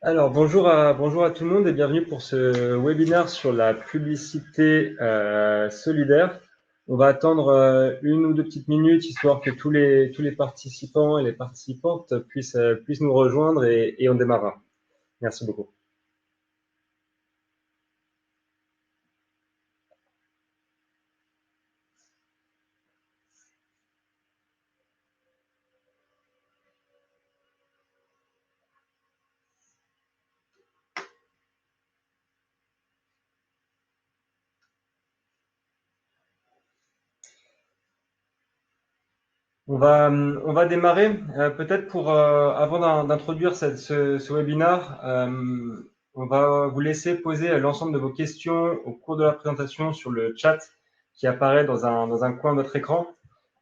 Alors, bonjour à tout le monde et bienvenue pour ce webinaire sur la publicité solidaire. On va attendre une ou deux petites minutes histoire que tous les participants et les participantes puissent nous rejoindre et on démarrera. Merci beaucoup. On va démarrer. Peut-être avant d'introduire ce webinaire, on va vous laisser poser l'ensemble de vos questions au cours de la présentation sur le chat qui apparaît dans un coin de votre écran.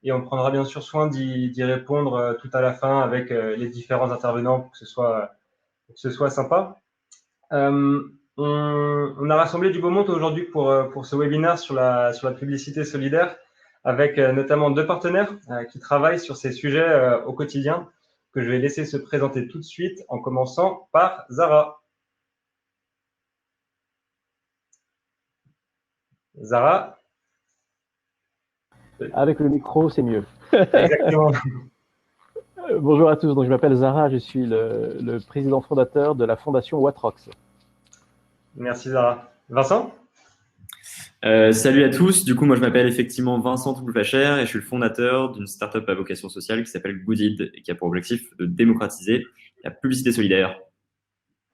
Et on prendra bien sûr soin d'y répondre tout à la fin avec les différents intervenants pour que ce soit sympa. Euh, on a rassemblé du beau monde aujourd'hui pour ce webinaire sur la publicité solidaire avec notamment deux partenaires qui travaillent sur ces sujets au quotidien que je vais laisser se présenter tout de suite en commençant par Zara. Zara. Avec le micro, c'est mieux. Exactement. Bonjour à tous, donc je m'appelle Zara, je suis le président fondateur de la fondation Watrox. Merci Zara. Vincent. Salut à tous. Du coup, moi, je m'appelle effectivement Vincent Toublefacher et je suis le fondateur d'une startup à vocation sociale qui s'appelle Goodid et qui a pour objectif de démocratiser la publicité solidaire.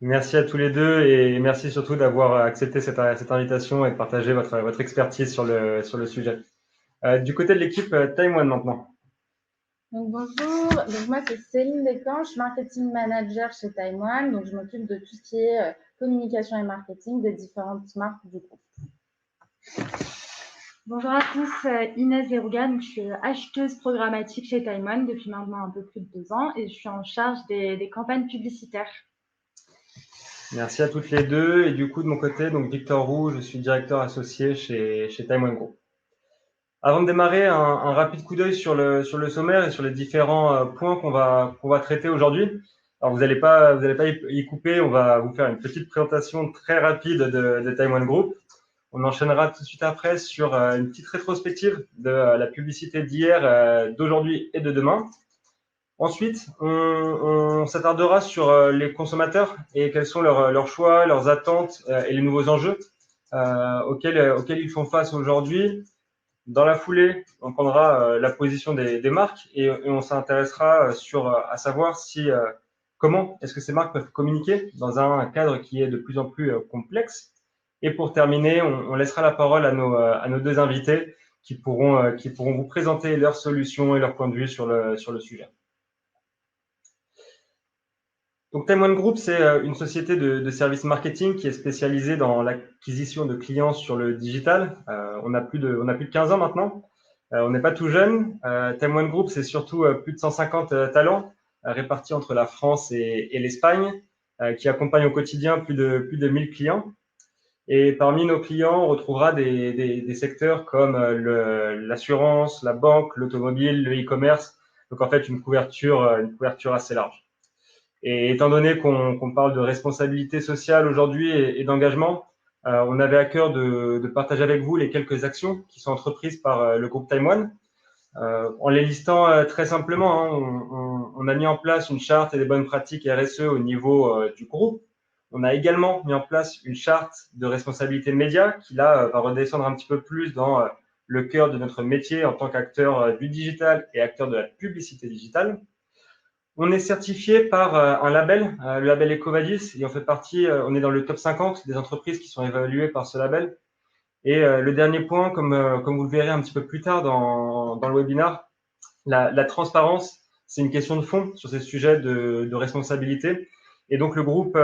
Merci à tous les deux et merci surtout d'avoir accepté cette invitation et de partager votre expertise sur le sujet. Du côté de l'équipe, Time One maintenant. Donc, bonjour, donc moi c'est Céline Descamps, je suis marketing manager chez Time One, donc je m'occupe de tout ce qui est communication et marketing des différentes marques du groupe. Bonjour à tous, Inès Zerouga, je suis acheteuse programmatique chez Time One depuis maintenant un peu plus de 2 ans et je suis en charge des campagnes publicitaires. Merci à toutes les deux. Et du coup, de mon côté, donc Victor Roux, je suis directeur associé chez Time One Group. Avant de démarrer, un rapide coup d'œil sur le sommaire et sur les différents points qu'on va traiter aujourd'hui. Alors, vous n'allez pas y couper. On va vous faire une petite présentation très rapide de Time One Group. On enchaînera tout de suite après sur une petite rétrospective de la publicité d'hier, d'aujourd'hui et de demain. Ensuite, on s'attardera sur les consommateurs et quels sont leurs choix, leurs attentes et les nouveaux enjeux auxquels ils font face aujourd'hui. Dans la foulée, on prendra la position des marques et on s'intéressera à savoir comment est-ce que ces marques peuvent communiquer dans un cadre qui est de plus en plus complexe. Et pour terminer, on laissera la parole à nos deux invités qui pourront vous présenter leurs solutions et leurs points de vue sur le sujet. Donc, Time One Group, c'est une société de services marketing qui est spécialisée dans l'acquisition de clients sur le digital. On a plus de 15 ans maintenant. On n'est pas tout jeune. Time One Group, c'est surtout plus de 150 talents répartis entre la France et l'Espagne qui accompagnent au quotidien plus de 1000 clients. Et parmi nos clients, on retrouvera des secteurs comme l'assurance, la banque, l'automobile, le e-commerce. Donc, en fait, une couverture assez large. Et étant donné qu'on parle de responsabilité sociale aujourd'hui et d'engagement, on avait à cœur de partager avec vous les quelques actions qui sont entreprises par le groupe Time One. En les listant très simplement, hein, on a mis en place une charte et des bonnes pratiques RSE au niveau du groupe. On a également mis en place une charte de responsabilité média qui, là, va redescendre un petit peu plus dans le cœur de notre métier en tant qu'acteur du digital et acteur de la publicité digitale. On est certifié par un label, le label EcoVadis, et on fait partie, on est dans le top 50 des entreprises qui sont évaluées par ce label. Et le dernier point, comme vous le verrez un petit peu plus tard dans le webinaire, la transparence, c'est une question de fond sur ces sujets de responsabilité. Et donc, le groupe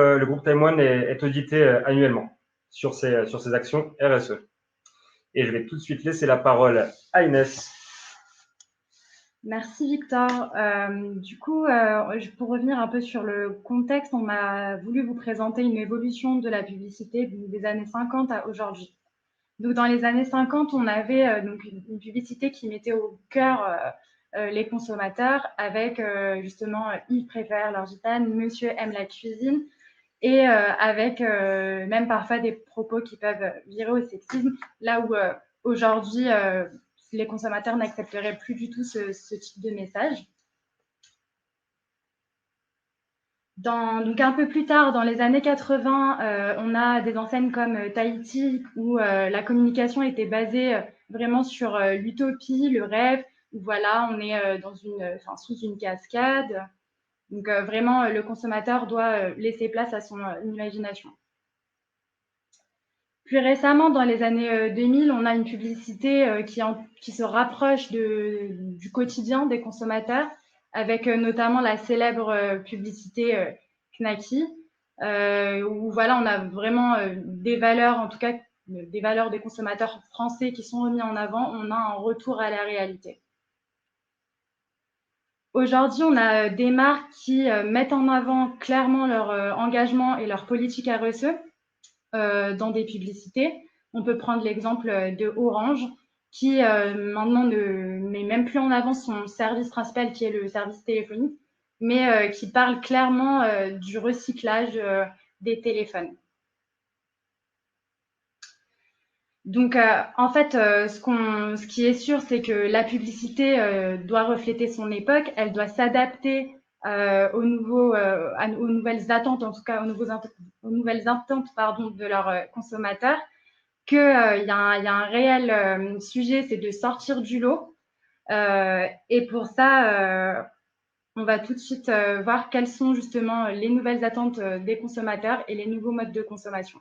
Time One est audité annuellement sur ces actions RSE. Et je vais tout de suite laisser la parole à Inès. Merci Victor. Du coup, pour revenir un peu sur le contexte, on a voulu vous présenter une évolution de la publicité des années 50 à aujourd'hui. Donc, dans les années 50, on avait donc une publicité qui mettait au cœur les consommateurs avec justement Ils préfèrent leur gitane, Monsieur aime la cuisine. et avec même parfois des propos qui peuvent virer au sexisme, là où aujourd'hui, les consommateurs n'accepteraient plus du tout ce type de message. Donc un peu plus tard, dans les années 80, on a des enseignes comme Tahiti, où la communication était basée vraiment sur l'utopie, le rêve, où voilà, on est sous une cascade. Donc vraiment, le consommateur doit laisser place à son imagination. Plus récemment, dans les années 2000, on a une publicité qui se rapproche du quotidien des consommateurs, avec notamment la célèbre publicité Knacky, où voilà, on a vraiment des valeurs, en tout cas des valeurs des consommateurs français qui sont remises en avant. On a un retour à la réalité. Aujourd'hui, on a des marques qui mettent en avant clairement leur engagement et leur politique RSE dans des publicités. On peut prendre l'exemple de Orange, qui maintenant ne met même plus en avant son service principal, qui est le service téléphonique, mais qui parle clairement du recyclage des téléphones. Donc, en fait, ce qui est sûr, c'est que la publicité doit refléter son époque, elle doit s'adapter aux nouvelles attentes, en tout cas aux nouvelles attentes de leurs consommateurs, qu'il y a un réel sujet, c'est de sortir du lot. Et pour ça, on va tout de suite voir quelles sont justement les nouvelles attentes des consommateurs et les nouveaux modes de consommation.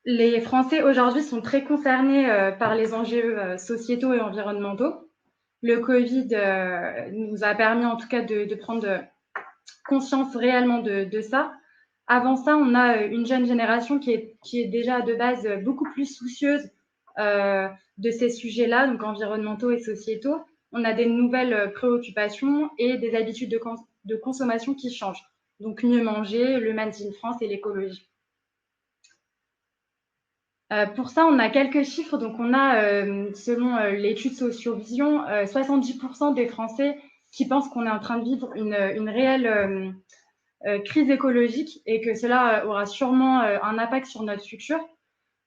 Les Français aujourd'hui sont très concernés par les enjeux sociétaux et environnementaux. Le Covid nous a permis en tout cas de prendre conscience réellement de ça. Avant ça, on a une jeune génération qui est déjà de base beaucoup plus soucieuse de ces sujets-là, donc environnementaux et sociétaux. On a des nouvelles préoccupations et des habitudes de consommation qui changent. Donc mieux manger, le Made in France et l'écologie. Pour ça, on a quelques chiffres. Donc, on a, selon l'étude Sociovision, 70% des Français qui pensent qu'on est en train de vivre une réelle crise écologique et que cela aura sûrement un impact sur notre futur.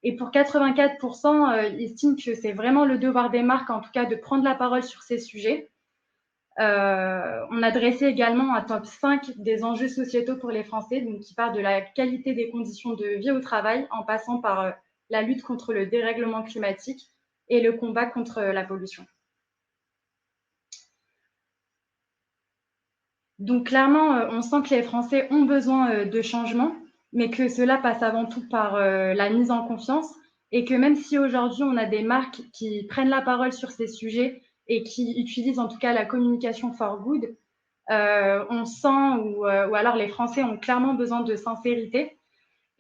Et pour 84%, ils estiment que c'est vraiment le devoir des marques, en tout cas, de prendre la parole sur ces sujets. On a dressé également un top 5 des enjeux sociétaux pour les Français, donc qui part de la qualité des conditions de vie au travail, en passant par la lutte contre le dérèglement climatique et le combat contre la pollution. Donc clairement, on sent que les Français ont besoin de changement, mais que cela passe avant tout par la mise en confiance et que même si aujourd'hui on a des marques qui prennent la parole sur ces sujets et qui utilisent en tout cas la communication for good, on sent ou alors les Français ont clairement besoin de sincérité.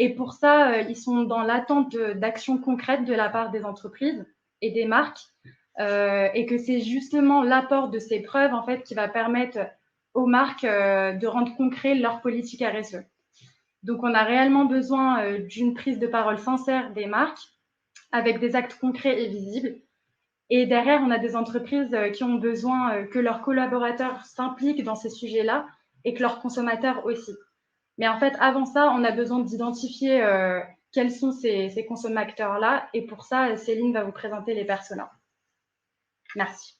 Et pour ça, ils sont dans l'attente d'actions concrètes de la part des entreprises et des marques, et que c'est justement l'apport de ces preuves en fait qui va permettre aux marques de rendre concret leur politique RSE. Donc, on a réellement besoin d'une prise de parole sincère des marques avec des actes concrets et visibles. Et derrière, on a des entreprises qui ont besoin que leurs collaborateurs s'impliquent dans ces sujets-là et que leurs consommateurs aussi. Mais en fait, avant ça, on a besoin d'identifier quels sont ces consommateurs-là. Et pour ça, Céline va vous présenter les personas. Merci.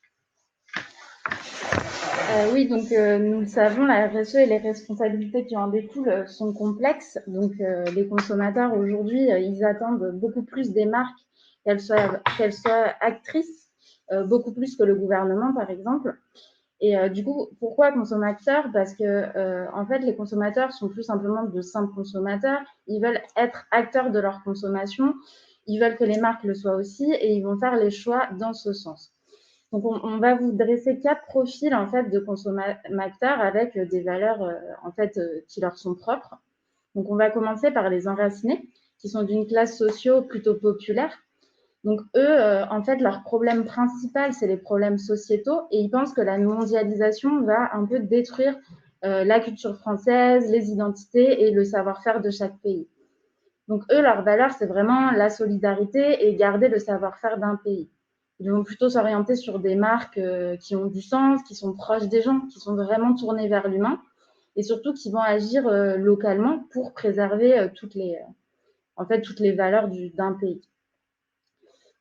Oui, donc nous le savons, la RSE et les responsabilités qui en découlent sont complexes. Donc les consommateurs aujourd'hui, ils attendent beaucoup plus des marques, qu'elles soient actrices, beaucoup plus que le gouvernement, par exemple. Et du coup, pourquoi consommateurs? Parce que en fait, les consommateurs sont plus simplement de simples consommateurs. Ils veulent être acteurs de leur consommation. Ils veulent que les marques le soient aussi, et ils vont faire les choix dans ce sens. Donc, on va vous dresser 4 profils en fait de consommateurs avec des valeurs en fait qui leur sont propres. Donc, on va commencer par les enracinés, qui sont d'une classe socio plutôt populaire. Donc, eux, en fait, leur problème principal, c'est les problèmes sociétaux, et ils pensent que la mondialisation va un peu détruire la culture française, les identités et le savoir-faire de chaque pays. Donc, eux, leur valeur, c'est vraiment la solidarité et garder le savoir-faire d'un pays. Ils vont plutôt s'orienter sur des marques qui ont du sens, qui sont proches des gens, qui sont vraiment tournées vers l'humain. et surtout qui vont agir localement pour préserver toutes les valeurs d'un pays.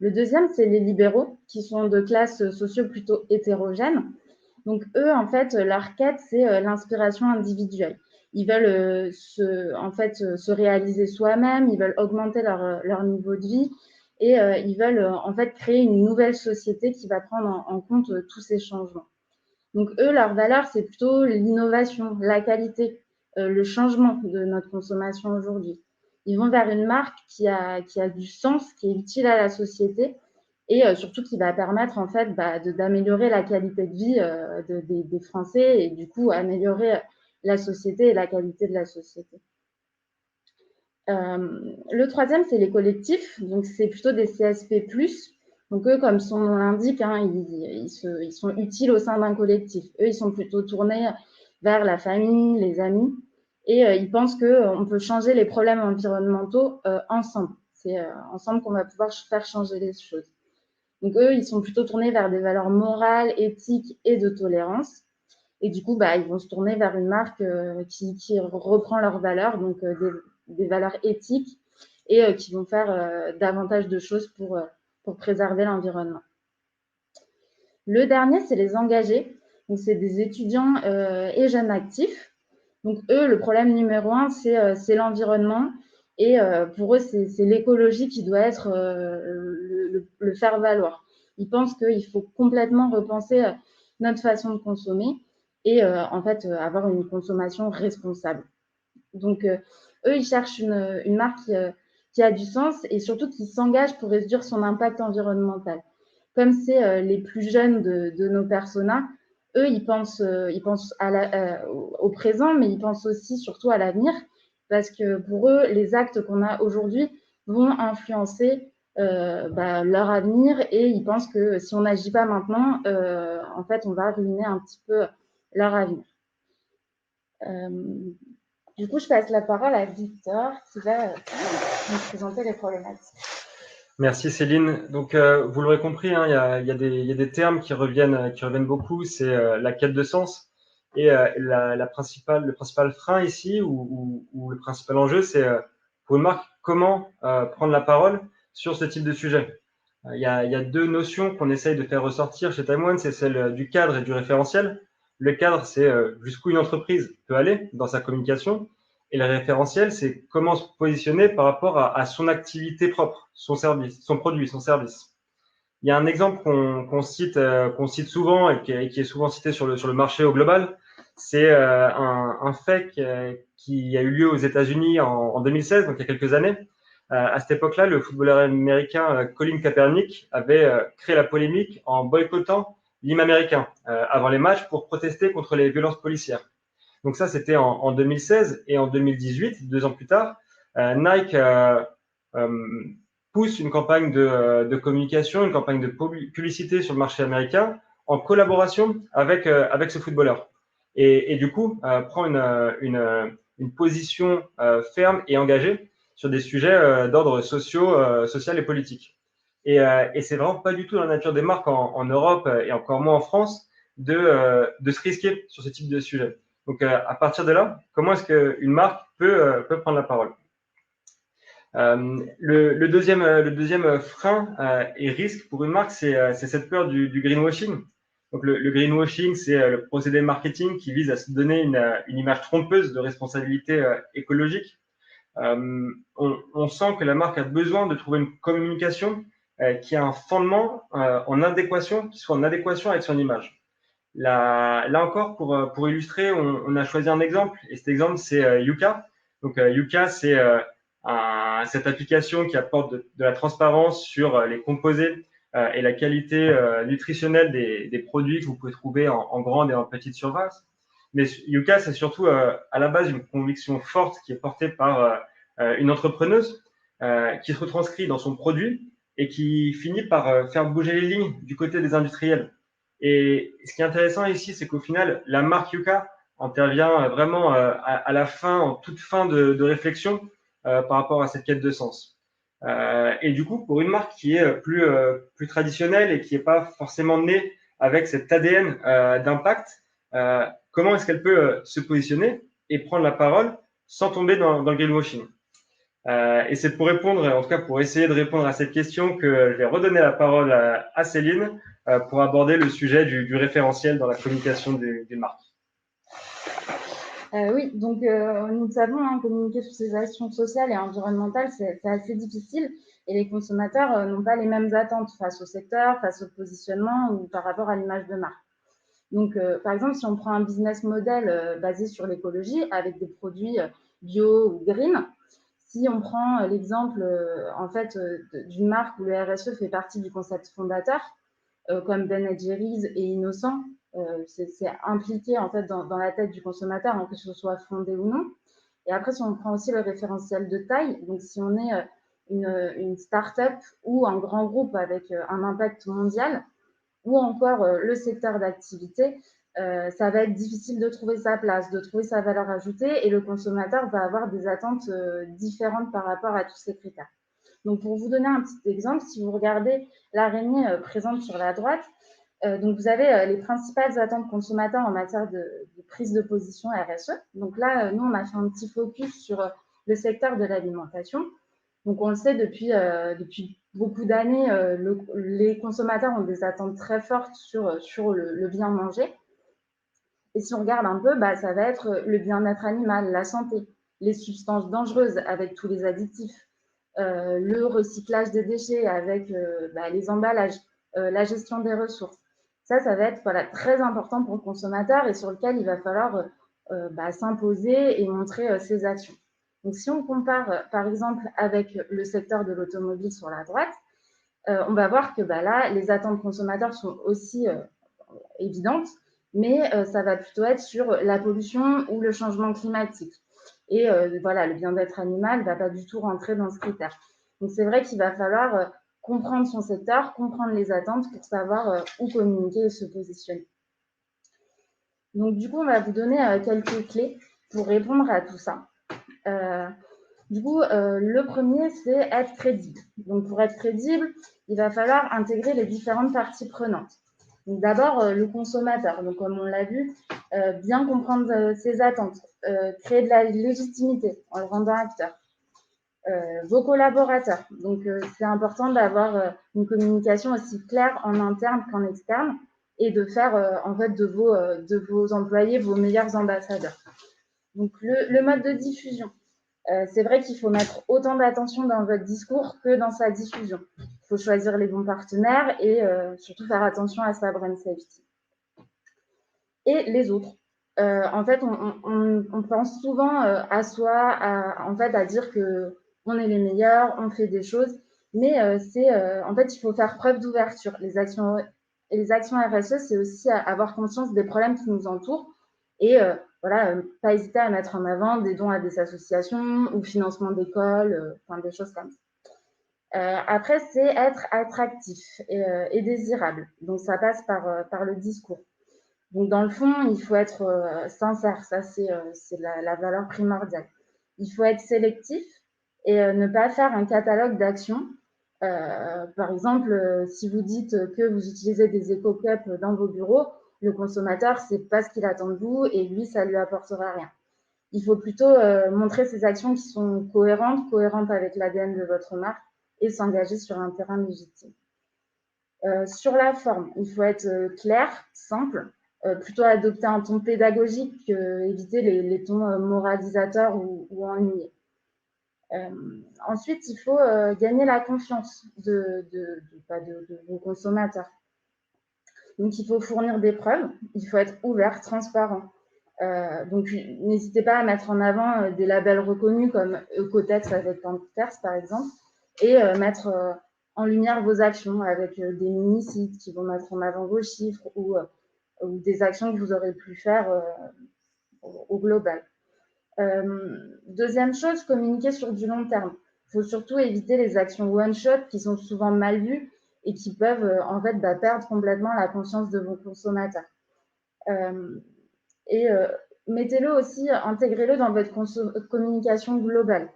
Le deuxième, c'est les libéraux, qui sont de classes sociaux plutôt hétérogènes. Donc, eux, en fait, leur quête, c'est l'inspiration individuelle. Ils veulent se réaliser soi-même, ils veulent augmenter leur niveau de vie et ils veulent en fait créer une nouvelle société qui va prendre en compte tous ces changements. Donc, eux, leur valeur, c'est plutôt l'innovation, la qualité, le changement de notre consommation aujourd'hui. Ils vont vers une marque qui a du sens, qui est utile à la société et surtout qui va permettre en fait d'améliorer la qualité de vie des Français et du coup améliorer la société et la qualité de la société. Le troisième, c'est les collectifs. Donc, c'est plutôt des CSP+. Donc, eux, comme son nom l'indique, ils sont utiles au sein d'un collectif. Eux, ils sont plutôt tournés vers la famille, les amis. Et ils pensent qu'on peut changer les problèmes environnementaux ensemble. C'est ensemble qu'on va pouvoir faire changer les choses. Donc, eux, ils sont plutôt tournés vers des valeurs morales, éthiques et de tolérance. Et du coup, ils vont se tourner vers une marque qui reprend leurs valeurs, donc des valeurs éthiques, et qui vont faire davantage de choses pour préserver l'environnement. Le dernier, c'est les engagés. Donc, c'est des étudiants et jeunes actifs. Donc, eux, le problème numéro 1, c'est l'environnement. Et pour eux, c'est l'écologie qui doit être le faire valoir. Ils pensent qu'il faut complètement repenser notre façon de consommer et en fait avoir une consommation responsable. Donc, eux, ils cherchent une marque qui a du sens et surtout qui s'engage pour réduire son impact environnemental. Comme c'est les plus jeunes de nos personas, eux, ils pensent au présent, mais ils pensent aussi surtout à l'avenir, parce que pour eux, les actes qu'on a aujourd'hui vont influencer leur avenir et ils pensent que si on n'agit pas maintenant, en fait, on va ruiner un petit peu leur avenir. Du coup, je passe la parole à Victor qui va nous présenter les problématiques. Merci Céline. Donc, vous l'aurez compris, il y a des termes qui reviennent beaucoup. C'est la quête de sens et le principal frein ici ou le principal enjeu, c'est pour une marque comment prendre la parole sur ce type de sujet. Il y a deux notions qu'on essaye de faire ressortir chez Time One, c'est celle du cadre et du référentiel. Le cadre, c'est jusqu'où une entreprise peut aller dans sa communication. Et le référentiel, c'est comment se positionner par rapport à son activité propre, son service, son produit, son service. Il y a un exemple qu'on cite souvent et qui est souvent cité sur le marché au global. C'est un fait qui a eu lieu aux États-Unis en 2016, donc il y a quelques années. À cette époque-là, le footballeur américain Colin Kaepernick avait créé la polémique en boycottant l'hymne américain avant les matchs pour protester contre les violences policières. Donc ça, c'était en 2016 et en 2018, 2 ans plus tard, Nike pousse une campagne de communication, une campagne de publicité sur le marché américain en collaboration avec ce footballeur. Et du coup, prend une position ferme et engagée sur des sujets d'ordre social et politique. Et c'est vraiment pas du tout dans la nature des marques en Europe et encore moins en France de se risquer sur ce type de sujet. Donc, à partir de là, comment est-ce qu'une marque peut prendre la parole? Le deuxième frein et risque pour une marque, c'est cette peur du greenwashing. Donc, le greenwashing, c'est le procédé marketing qui vise à se donner une image trompeuse de responsabilité écologique. On sent que la marque a besoin de trouver une communication qui a un fondement qui soit en adéquation avec son image. Là encore, pour illustrer, on a choisi un exemple, et cet exemple, c'est Yuka. Donc, Yuka, c'est cette application qui apporte de la transparence sur les composés et la qualité nutritionnelle des produits que vous pouvez trouver en grande et en petite surface. Mais Yuka, c'est surtout à la base une conviction forte qui est portée par une entrepreneuse qui se retranscrit dans son produit et qui finit par faire bouger les lignes du côté des industriels. Et ce qui est intéressant ici, c'est qu'au final, la marque Yuka intervient vraiment à la fin, en toute fin de réflexion par rapport à cette quête de sens. Et du coup, pour une marque qui est plus traditionnelle et qui n'est pas forcément née avec cet ADN d'impact, comment est-ce qu'elle peut se positionner? et prendre la parole sans tomber dans le greenwashing. Et c'est pour répondre, en tout cas pour essayer de répondre à cette question, que je vais redonner la parole à Céline pour aborder le sujet du référentiel dans la communication d'une marque. Oui, donc nous savons, hein, communiquer sur ces actions sociales et environnementales, c'est assez difficile et les consommateurs n'ont pas les mêmes attentes face au secteur, face au positionnement ou par rapport à l'image de marque. Donc, par exemple, si on prend un business model basé sur l'écologie avec des produits bio ou green, si on prend l'exemple en fait d'une marque où le RSE fait partie du concept fondateur, comme Ben & Jerry's et Innocent, c'est impliqué en fait dans la tête du consommateur, hein, que ce soit fondé ou non. Et après, si on prend aussi le référentiel de taille, donc si on est une start-up ou un grand groupe avec un impact mondial, ou encore le secteur d'activité, ça va être difficile de trouver sa place, de trouver sa valeur ajoutée, et le consommateur va avoir des attentes différentes par rapport à tous ces critères. Donc, pour vous donner un petit exemple, si vous regardez l'araignée présente sur la droite, donc vous avez les principales attentes consommateurs en matière de prise de position RSE. Donc là, nous, on a fait un petit focus sur le secteur de l'alimentation. Donc, on le sait depuis beaucoup d'années, les consommateurs ont des attentes très fortes sur le bien manger. Et si on regarde un peu, ça va être le bien-être animal, la santé, les substances dangereuses avec tous les additifs, le recyclage des déchets avec les emballages, la gestion des ressources. Ça va être très important pour le consommateur et sur lequel il va falloir s'imposer et montrer ses actions. Donc, si on compare, par exemple, avec le secteur de l'automobile sur la droite, on va voir que là, les attentes consommateurs sont aussi évidentes, mais ça va plutôt être sur la pollution ou le changement climatique. Et le bien-être animal ne va pas du tout rentrer dans ce critère. Donc, c'est vrai qu'il va falloir comprendre son secteur, comprendre les attentes pour savoir où communiquer et se positionner. Donc, du coup, on va vous donner quelques clés pour répondre à tout ça. Du coup, le premier, c'est être crédible. Donc, pour être crédible, il va falloir intégrer les différentes parties prenantes. Donc, d'abord, le consommateur. Donc, comme on l'a vu, bien comprendre ses attentes, créer de la légitimité en le rendant acteur. Vos collaborateurs. Donc, c'est important d'avoir une communication aussi claire en interne qu'en externe et de faire, en fait, de vos employés vos meilleurs ambassadeurs. Donc, le mode de diffusion. C'est vrai qu'il faut mettre autant d'attention dans votre discours que dans sa diffusion. Il faut choisir les bons partenaires et surtout faire attention à sa brand safety. Et les autres. En fait, on pense souvent à soi, à dire qu'on est les meilleurs, on fait des choses, mais en fait, il faut faire preuve d'ouverture. Les actions RSE, c'est aussi avoir conscience des problèmes qui nous entourent et pas hésiter à mettre en avant des dons à des associations ou financement d'écoles, des choses comme ça. Après, c'est être attractif et désirable. Donc, ça passe par le discours. Donc, dans le fond, il faut être sincère. Ça, c'est la valeur primordiale. Il faut être sélectif et ne pas faire un catalogue d'actions. Par exemple, si vous dites que vous utilisez des éco-cups dans vos bureaux, le consommateur, c'est pas ce qu'il attend de vous et lui, ça lui apportera rien. Il faut plutôt montrer ces actions qui sont cohérentes avec l'ADN de votre marque et s'engager sur un terrain légitime. Sur la forme, il faut être clair, simple, plutôt adopter un ton pédagogique qu'éviter les tons moralisateurs ou ennuyés. Ensuite, il faut gagner la confiance de vos consommateurs. Donc, il faut fournir des preuves, il faut être ouvert, transparent. Donc, n'hésitez pas à mettre en avant des labels reconnus comme Ecotex avec Pampers, par exemple, et mettre en lumière vos actions avec des mini-sites qui vont mettre en avant vos chiffres ou des actions que vous aurez pu faire au global. Deuxième chose, communiquer sur du long terme. Il faut surtout éviter les actions one-shot qui sont souvent mal vues et qui peuvent perdre complètement la confiance de vos consommateurs. Mettez-le aussi, intégrez-le dans votre communication globale,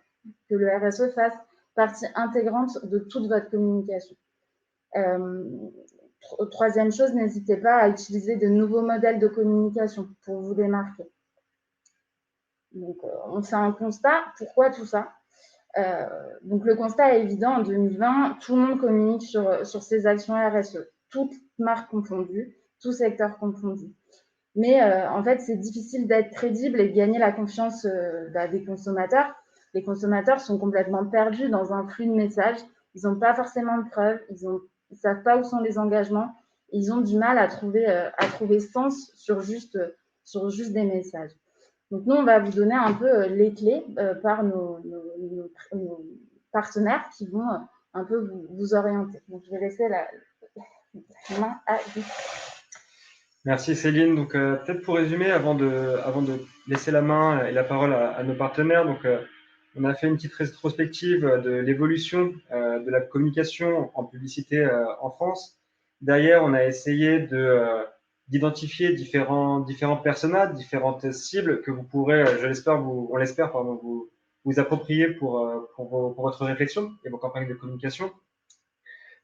que le RSE fasse partie intégrante de toute votre communication. Troisième chose, n'hésitez pas à utiliser de nouveaux modèles de communication pour vous démarquer. Donc, on fait un constat. Pourquoi tout ça? Donc, le constat est évident. En 2020, tout le monde communique sur ses actions RSE, toutes marques confondues, tout secteur confondu. Mais en fait, c'est difficile d'être crédible et de gagner la confiance des consommateurs. Les consommateurs sont complètement perdus dans un flux de messages. Ils n'ont pas forcément de preuves. Ils ne savent pas où sont les engagements. Ils ont du mal à trouver sens sur juste des messages. Donc, nous, on va vous donner un peu les clés par nos partenaires qui vont un peu vous orienter. Donc, je vais laisser la main à vous. Merci Céline. Donc, peut-être pour résumer, avant de laisser la main et la parole à nos partenaires, donc, on a fait une petite rétrospective de l'évolution de la communication en publicité en France. Derrière, on a essayé d'identifier différents personas, différentes cibles que vous pourrez, on l'espère, vous approprier pour votre réflexion et vos campagnes de communication.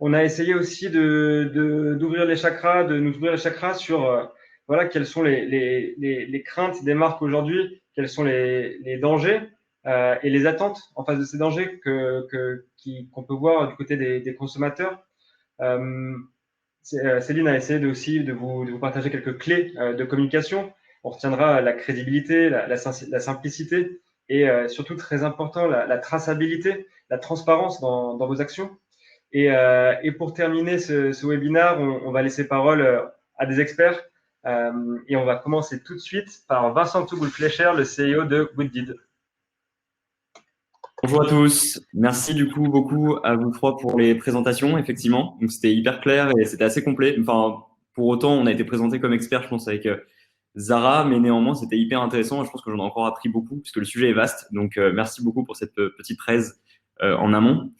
On a essayé aussi d'ouvrir les chakras, de nous ouvrir les chakras sur voilà, quelles sont les craintes des marques aujourd'hui, quels sont les dangers et les attentes en face de ces dangers qu'on peut voir du côté des consommateurs. Céline a essayé aussi de vous partager quelques clés de communication. On retiendra la crédibilité, la simplicité et surtout très important, la traçabilité, la transparence dans vos actions. Et pour terminer ce webinaire, on va laisser parole à des experts et on va commencer tout de suite par Vincent Touboul-Fleischer, le CEO de Gooddeed. Bonjour à tous. Merci du coup beaucoup à vous trois pour les présentations, effectivement. Donc c'était hyper clair et c'était assez complet. Enfin, pour autant, on a été présenté comme expert, je pense, avec Zara, mais néanmoins, c'était hyper intéressant. Je pense que j'en ai encore appris beaucoup puisque le sujet est vaste. Donc, merci beaucoup pour cette petite presse en amont.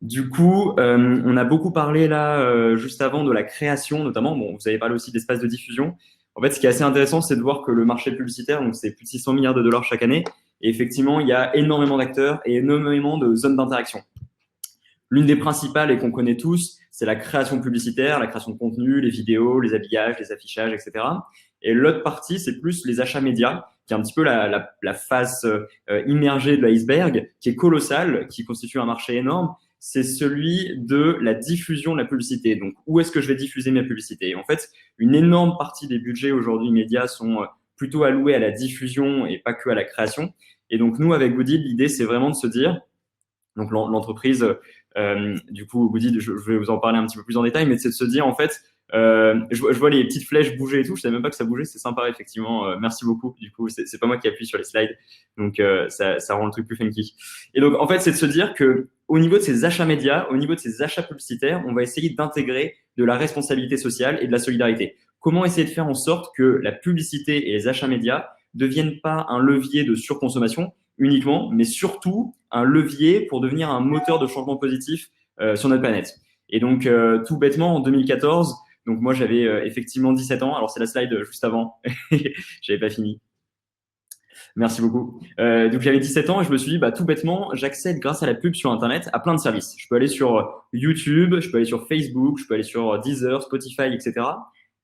Du coup, on a beaucoup parlé là juste avant de la création, notamment. Bon, vous avez parlé aussi d'espace de diffusion. En fait, ce qui est assez intéressant, c'est de voir que le marché publicitaire, donc c'est plus de 600 milliards de dollars chaque année, et effectivement, il y a énormément d'acteurs et énormément de zones d'interaction. L'une des principales et qu'on connaît tous, c'est la création publicitaire, la création de contenu, les vidéos, les habillages, les affichages, etc. Et l'autre partie, c'est plus les achats médias, qui est un petit peu la face immergée de l'iceberg, qui est colossale, qui constitue un marché énorme. C'est celui de la diffusion de la publicité. Donc, où est-ce que je vais diffuser ma publicité? En fait, une énorme partie des budgets aujourd'hui médias sont plutôt alloués à la diffusion et pas que à la création. Et donc, nous, avec Gooddeed, l'idée, c'est vraiment de se dire, donc l'entreprise, du coup, Gooddeed, je vais vous en parler un petit peu plus en détail, mais c'est de se dire, en fait, je vois les petites flèches bouger et tout. Je savais même pas que ça bougeait. C'est sympa, effectivement. Merci beaucoup. Du coup, c'est pas moi qui appuie sur les slides. Donc, ça rend le truc plus funky. Et donc, en fait, c'est de se dire que au niveau de ces achats médias, au niveau de ces achats publicitaires, on va essayer d'intégrer de la responsabilité sociale et de la solidarité. Comment essayer de faire en sorte que la publicité et les achats médias deviennent pas un levier de surconsommation uniquement, mais surtout un levier pour devenir un moteur de changement positif sur notre planète. Et donc, tout bêtement, en 2014, donc moi, j'avais effectivement 17 ans. Alors, c'est la slide juste avant. J'avais pas fini. Merci beaucoup. Donc, j'avais 17 ans et je me suis dit, tout bêtement, j'accède grâce à la pub sur Internet à plein de services. Je peux aller sur YouTube, je peux aller sur Facebook, je peux aller sur Deezer, Spotify, etc.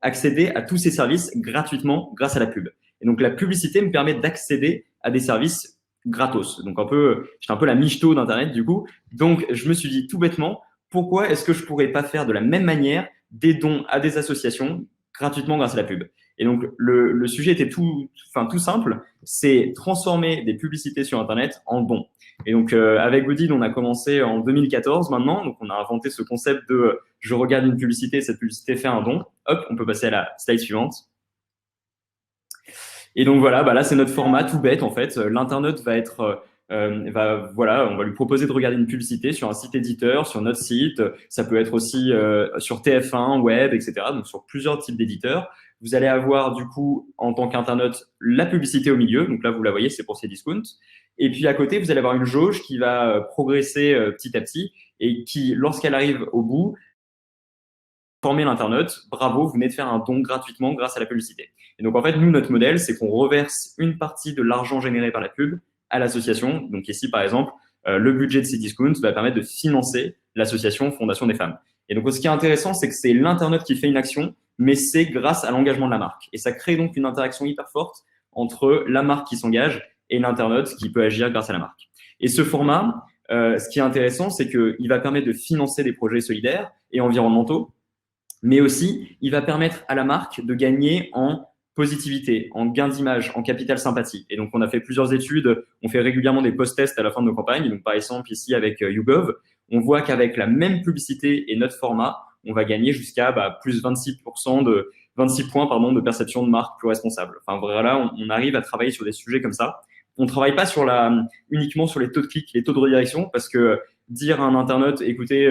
Accéder à tous ces services gratuitement grâce à la pub. Et donc, la publicité me permet d'accéder à des services gratos. Donc, j'étais un peu la michto d'Internet, du coup. Donc, je me suis dit tout bêtement, pourquoi est-ce que je pourrais pas faire de la même manière des dons à des associations gratuitement grâce à la pub? Et donc, le sujet était tout simple, c'est transformer des publicités sur Internet en dons. Et donc, avec Gooddeed, on a commencé en 2014 maintenant. Donc, on a inventé ce concept de je regarde une publicité, cette publicité fait un don. Hop, on peut passer à la slide suivante. Et donc, voilà, là, c'est notre format tout bête, en fait. L'internaute va être... on va lui proposer de regarder une publicité sur un site éditeur, sur notre site. Ça peut être aussi sur TF1, web, etc. Donc, sur plusieurs types d'éditeurs. Vous allez avoir, du coup, en tant qu'internaute, la publicité au milieu. Donc là, vous la voyez, c'est pour Cdiscount. Et puis, à côté, vous allez avoir une jauge qui va progresser petit à petit et qui, lorsqu'elle arrive au bout, former l'internaute. Bravo, vous venez de faire un don gratuitement grâce à la publicité. Et donc, en fait, nous, notre modèle, c'est qu'on reverse une partie de l'argent généré par la pub à l'association. Donc ici, par exemple, le budget de Cdiscount va permettre de financer l'association Fondation des femmes. Et donc, ce qui est intéressant, c'est que c'est l'internaute qui fait une action, mais c'est grâce à l'engagement de la marque. Et ça crée donc une interaction hyper forte entre la marque qui s'engage et l'internaute qui peut agir grâce à la marque. Et ce format, ce qui est intéressant, c'est qu'il va permettre de financer des projets solidaires et environnementaux, mais aussi il va permettre à la marque de gagner en positivité, en gain d'image, en capital sympathie. Et donc, on a fait plusieurs études, on fait régulièrement des post-tests à la fin de nos campagnes. Donc, par exemple, ici avec YouGov, on voit qu'avec la même publicité et notre format, on va gagner jusqu'à plus 26 points de perception de marque plus responsable. Enfin, voilà, on arrive à travailler sur des sujets comme ça. On ne travaille pas uniquement sur les taux de clic, les taux de redirection, parce que dire à un internaute, écoutez,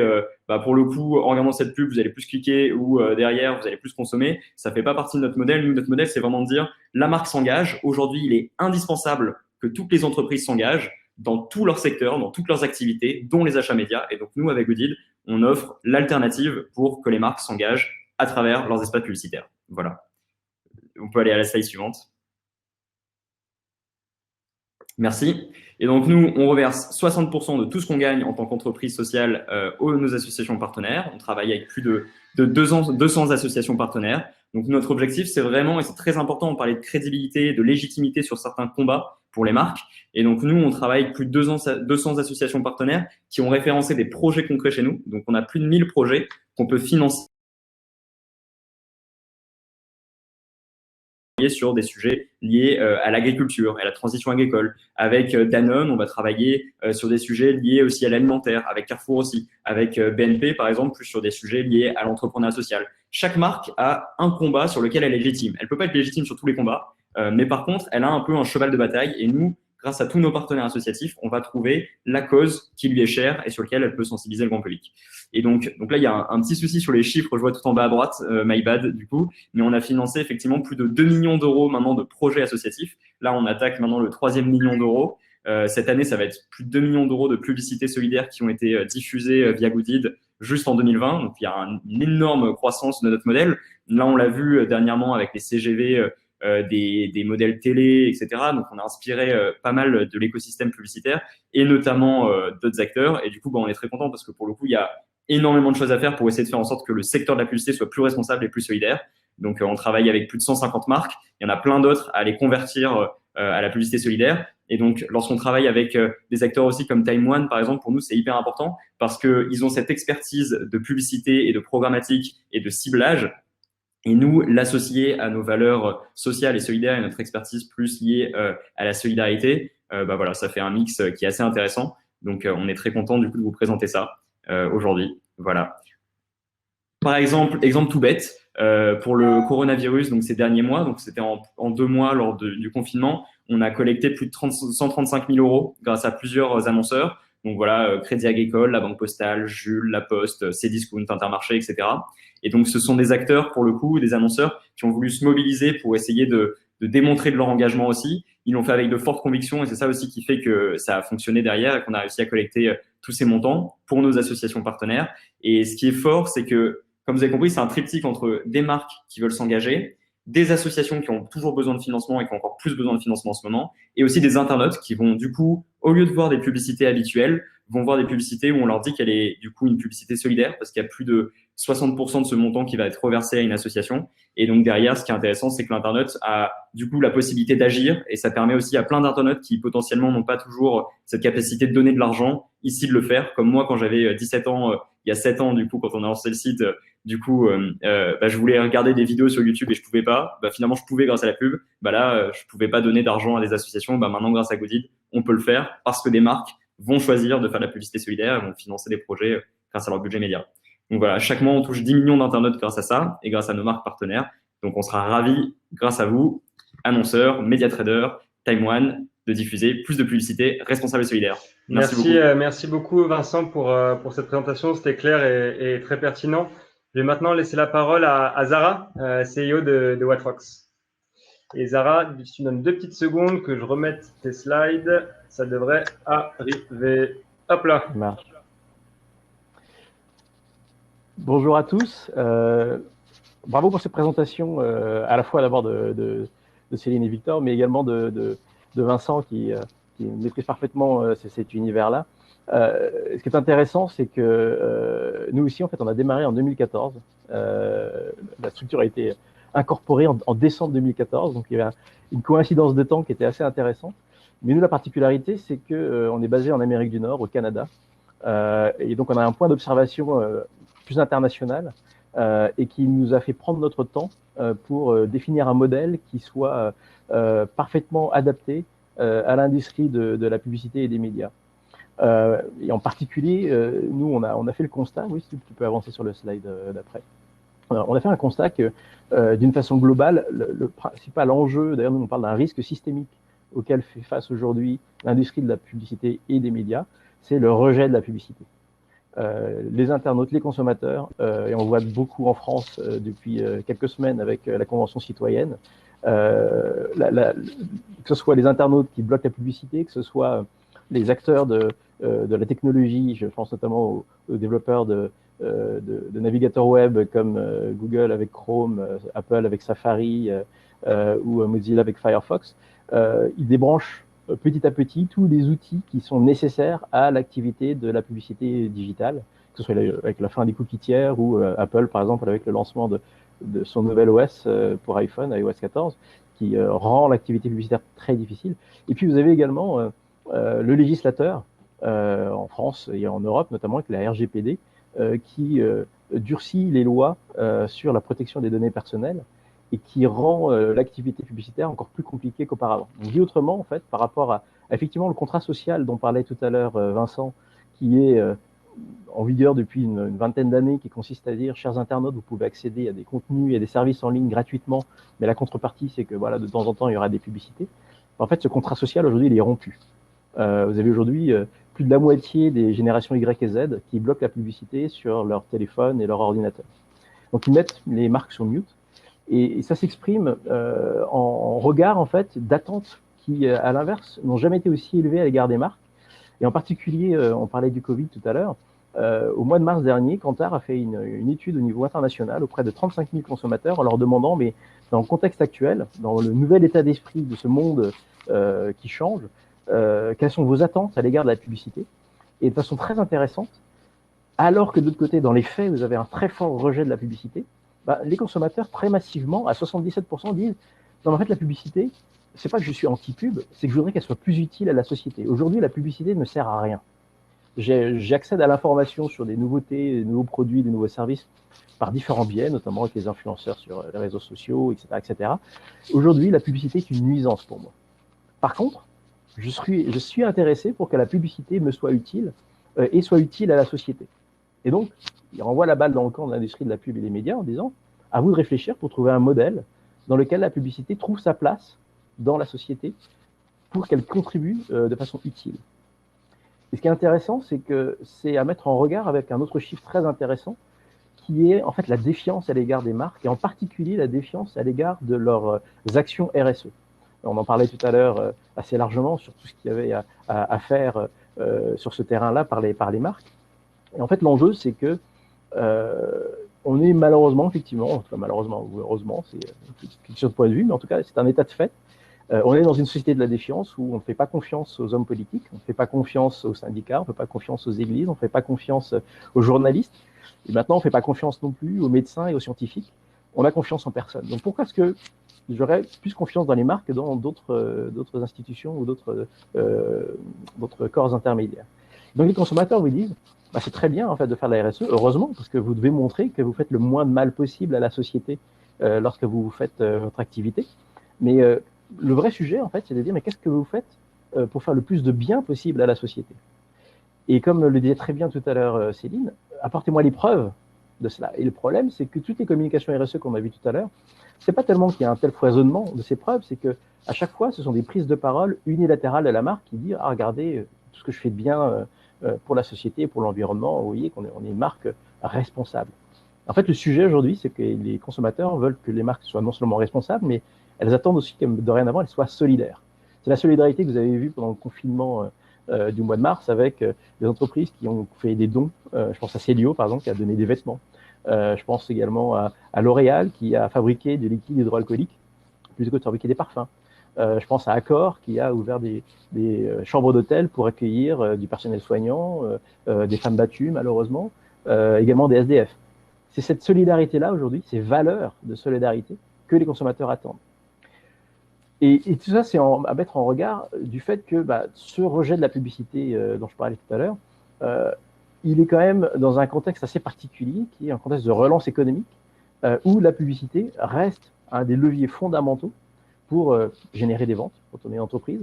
pour le coup, en regardant cette pub, vous allez plus cliquer ou derrière, vous allez plus consommer, ça fait pas partie de notre modèle. Nous, notre modèle, c'est vraiment de dire, la marque s'engage. Aujourd'hui, il est indispensable que toutes les entreprises s'engagent dans tous leurs secteurs, dans toutes leurs activités, dont les achats médias. Et donc, nous, avec Goodid, on offre l'alternative pour que les marques s'engagent à travers leurs espaces publicitaires. Voilà. On peut aller à la slide suivante. Merci. Et donc, nous, on reverse 60% de tout ce qu'on gagne en tant qu'entreprise sociale aux nos associations partenaires. On travaille avec plus de 200 associations partenaires. Donc, notre objectif, c'est vraiment, et c'est très important, on parlait de crédibilité, de légitimité sur certains combats pour les marques. Et donc, nous, on travaille avec plus de 200 associations partenaires qui ont référencé des projets concrets chez nous. Donc, on a plus de 1000 projets qu'on peut financer sur des sujets liés à l'agriculture, à la transition agricole. Avec Danone, on va travailler sur des sujets liés aussi à l'alimentaire, avec Carrefour aussi, avec BNP, par exemple, plus sur des sujets liés à l'entrepreneuriat social. Chaque marque a un combat sur lequel elle est légitime. Elle peut pas être légitime sur tous les combats, mais par contre, elle a un peu un cheval de bataille et nous, grâce à tous nos partenaires associatifs, on va trouver la cause qui lui est chère et sur laquelle elle peut sensibiliser le grand public. Et donc là, il y a un petit souci sur les chiffres, je vois tout en bas à droite, my bad du coup, mais on a financé effectivement plus de 2 millions d'euros maintenant de projets associatifs. Là, on attaque maintenant le 3e million d'euros. Cette année, ça va être plus de 2 millions d'euros de publicités solidaires qui ont été diffusées via Goodid juste en 2020. Donc, il y a une énorme croissance de notre modèle. Là, on l'a vu dernièrement avec les CGV, des modèles télé, etc. Donc, on a inspiré pas mal de l'écosystème publicitaire et notamment d'autres acteurs. Et du coup, on est très content parce que pour le coup, il y a énormément de choses à faire pour essayer de faire en sorte que le secteur de la publicité soit plus responsable et plus solidaire. Donc, on travaille avec plus de 150 marques. Il y en a plein d'autres à les convertir à la publicité solidaire. Et donc, lorsqu'on travaille avec des acteurs aussi comme Time One, par exemple, pour nous, c'est hyper important parce qu'ils ont cette expertise de publicité et de programmatique et de ciblage. Et nous, l'associer à nos valeurs sociales et solidaires et notre expertise plus liée à la solidarité, voilà, ça fait un mix qui est assez intéressant. Donc, on est très content du coup de vous présenter ça aujourd'hui. Voilà. Par exemple tout bête, pour le coronavirus, donc ces derniers mois, donc c'était en 2 mois lors du confinement, on a collecté plus de 135 000 euros grâce à plusieurs annonceurs. Donc voilà, Crédit Agricole, la Banque Postale, Jules, La Poste, Cdiscount, Intermarché, etc. Et donc ce sont des acteurs, pour le coup, des annonceurs qui ont voulu se mobiliser pour essayer de démontrer de leur engagement aussi. Ils l'ont fait avec de fortes convictions et c'est ça aussi qui fait que ça a fonctionné derrière et qu'on a réussi à collecter tous ces montants pour nos associations partenaires. Et ce qui est fort, c'est que, comme vous avez compris, c'est un triptyque entre des marques qui veulent s'engager, des associations qui ont toujours besoin de financement et qui ont encore plus besoin de financement en ce moment, et aussi des internautes qui vont du coup, au lieu de voir des publicités habituelles, vont voir des publicités où on leur dit qu'elle est du coup une publicité solidaire parce qu'il y a plus de 60% de ce montant qui va être reversé à une association. Et donc derrière, ce qui est intéressant, c'est que l'internaute a du coup la possibilité d'agir et ça permet aussi à plein d'internautes qui potentiellement n'ont pas toujours cette capacité de donner de l'argent, ici de le faire. Comme moi, quand j'avais 17 ans, il y a 7 ans, du coup, quand on a lancé le site, du coup, je voulais regarder des vidéos sur YouTube et je pouvais pas. Finalement, je pouvais grâce à la pub. Là, je pouvais pas donner d'argent à des associations. Maintenant, grâce à Goodid, on peut le faire parce que des marques vont choisir de faire de la publicité solidaire et vont financer des projets grâce à leur budget média. Donc voilà, chaque mois, on touche 10 millions d'internautes grâce à ça et grâce à nos marques partenaires. Donc, on sera ravis, grâce à vous, annonceurs, média traders, Time One, de diffuser plus de publicité responsable et solidaire. Merci beaucoup, Vincent, pour cette présentation. C'était clair et très pertinent. Je vais maintenant laisser la parole à Zara, CEO de Watrox. Et Zara, je te donne 2 petites secondes que je remette tes slides. Ça devrait arriver. Hop là. Ça marche. Bonjour à tous. Bravo pour cette présentation, à la fois d'abord de Céline et Victor, mais également de Vincent qui maîtrise parfaitement cet univers-là. Ce qui est intéressant, c'est que nous aussi, en fait, on a démarré en 2014. La structure a été incorporée en décembre 2014, donc il y avait une coïncidence de temps qui était assez intéressante. Mais nous, la particularité, c'est qu'on est basé en Amérique du Nord, au Canada. Et donc, on a un point d'observation plus international et qui nous a fait prendre notre temps pour définir un modèle qui soit parfaitement adapté à l'industrie de la publicité et des médias. Et en particulier, nous, on a fait le constat, oui, si tu peux avancer sur le slide d'après. On a fait un constat que, d'une façon globale, le principal enjeu, d'ailleurs, nous, on parle d'un risque systémique auquel fait face aujourd'hui l'industrie de la publicité et des médias, c'est le rejet de la publicité. Les internautes, les consommateurs, et on voit beaucoup en France depuis quelques semaines avec la Convention citoyenne, que ce soit les internautes qui bloquent la publicité, que ce soit les acteurs de la technologie, je pense notamment aux développeurs de navigateurs web comme Google avec Chrome, Apple avec Safari ou Mozilla avec Firefox, ils débranchent petit à petit tous les outils qui sont nécessaires à l'activité de la publicité digitale, que ce soit avec la fin des cookies tiers ou Apple, par exemple, avec le lancement de son nouvel OS pour iPhone, iOS 14, qui rend l'activité publicitaire très difficile. Et puis, vous avez également le législateur, en France et en Europe, notamment avec la RGPD, qui durcit les lois sur la protection des données personnelles et qui rend l'activité publicitaire encore plus compliquée qu'auparavant. On dit autrement, en fait, par rapport à effectivement le contrat social dont parlait tout à l'heure Vincent, qui est en vigueur depuis une vingtaine d'années, qui consiste à dire, chers internautes, vous pouvez accéder à des contenus et à des services en ligne gratuitement, mais la contrepartie, c'est que voilà, de temps en temps, il y aura des publicités. En fait, ce contrat social, aujourd'hui, il est rompu. Vous avez aujourd'hui plus de la moitié des générations Y et Z qui bloquent la publicité sur leur téléphone et leur ordinateur. Donc, ils mettent les marques sur mute. Et ça s'exprime en regard, en fait, d'attentes qui, à l'inverse, n'ont jamais été aussi élevées à l'égard des marques. Et en particulier, on parlait du Covid tout à l'heure, au mois de mars dernier, Kantar a fait une étude au niveau international auprès de 35 000 consommateurs en leur demandant, mais dans le contexte actuel, dans le nouvel état d'esprit de ce monde qui change, quelles sont vos attentes à l'égard de la publicité? Et de façon très intéressante, alors que de l'autre côté, dans les faits, vous avez un très fort rejet de la publicité, bah, les consommateurs, très massivement, à 77%, disent « Non, en fait, la publicité, c'est pas que je suis anti-pub, c'est que je voudrais qu'elle soit plus utile à la société. Aujourd'hui, la publicité ne sert à rien. J'accède à l'information sur des nouveautés, des nouveaux produits, des nouveaux services par différents biais, notamment avec les influenceurs sur les réseaux sociaux, etc. etc. Aujourd'hui, la publicité est une nuisance pour moi. Par contre, je suis intéressé pour que la publicité me soit utile et soit utile à la société. Et donc, il renvoie la balle dans le camp de l'industrie de la pub et des médias en disant « À vous de réfléchir pour trouver un modèle dans lequel la publicité trouve sa place dans la société pour qu'elle contribue de façon utile. » Et ce qui est intéressant, c'est que c'est à mettre en regard avec un autre chiffre très intéressant qui est en fait la défiance à l'égard des marques et en particulier la défiance à l'égard de leurs actions RSE. On en parlait tout à l'heure assez largement sur tout ce qu'il y avait à faire sur ce terrain-là par les marques. Et en fait, l'enjeu, c'est que on est malheureusement, effectivement, enfin malheureusement ou heureusement, c'est une question de point de vue, mais en tout cas, c'est un état de fait. On est dans une société de la défiance où on ne fait pas confiance aux hommes politiques, on ne fait pas confiance aux syndicats, on ne fait pas confiance aux églises, on ne fait pas confiance aux journalistes. Et maintenant, on ne fait pas confiance non plus aux médecins et aux scientifiques. On a confiance en personne. Donc pourquoi est-ce que j'aurais plus confiance dans les marques que dans d'autres institutions ou d'autres corps intermédiaires? Donc les consommateurs vous disent, bah, c'est très bien en fait de faire de la RSE, heureusement, parce que vous devez montrer que vous faites le moins de mal possible à la société lorsque vous faites votre activité. Mais le vrai sujet, en fait, c'est de dire, mais qu'est-ce que vous faites pour faire le plus de bien possible à la société? Et comme le disait très bien tout à l'heure Céline, apportez-moi les preuves de cela. Et le problème, c'est que toutes les communications RSE qu'on a vues tout à l'heure, c'est pas tellement qu'il y a un tel foisonnement de ces preuves, c'est que à chaque fois, ce sont des prises de parole unilatérales de la marque qui dit, ah, regardez, tout ce que je fais de bien pour la société, pour l'environnement, vous voyez qu'on est une marque responsable. En fait, le sujet aujourd'hui, c'est que les consommateurs veulent que les marques soient non seulement responsables, mais elles attendent aussi que dorénavant, elles soient solidaires. C'est la solidarité que vous avez vue pendant le confinement du mois de mars avec des entreprises qui ont fait des dons. Je pense à Célio, par exemple, qui a donné des vêtements. Je pense également à L'Oréal, qui a fabriqué des liquides hydroalcooliques plutôt que de fabriquer des parfums. Je pense à Accor, qui a ouvert des chambres d'hôtel pour accueillir du personnel soignant, des femmes battues, malheureusement, également des SDF. C'est cette solidarité-là, aujourd'hui, ces valeurs de solidarité que les consommateurs attendent. Et tout ça, c'est à mettre en regard du fait que ce rejet de la publicité dont je parlais tout à l'heure, il est quand même dans un contexte assez particulier, qui est un contexte de relance économique, où la publicité reste un des leviers fondamentaux pour générer des ventes quand on est entreprise.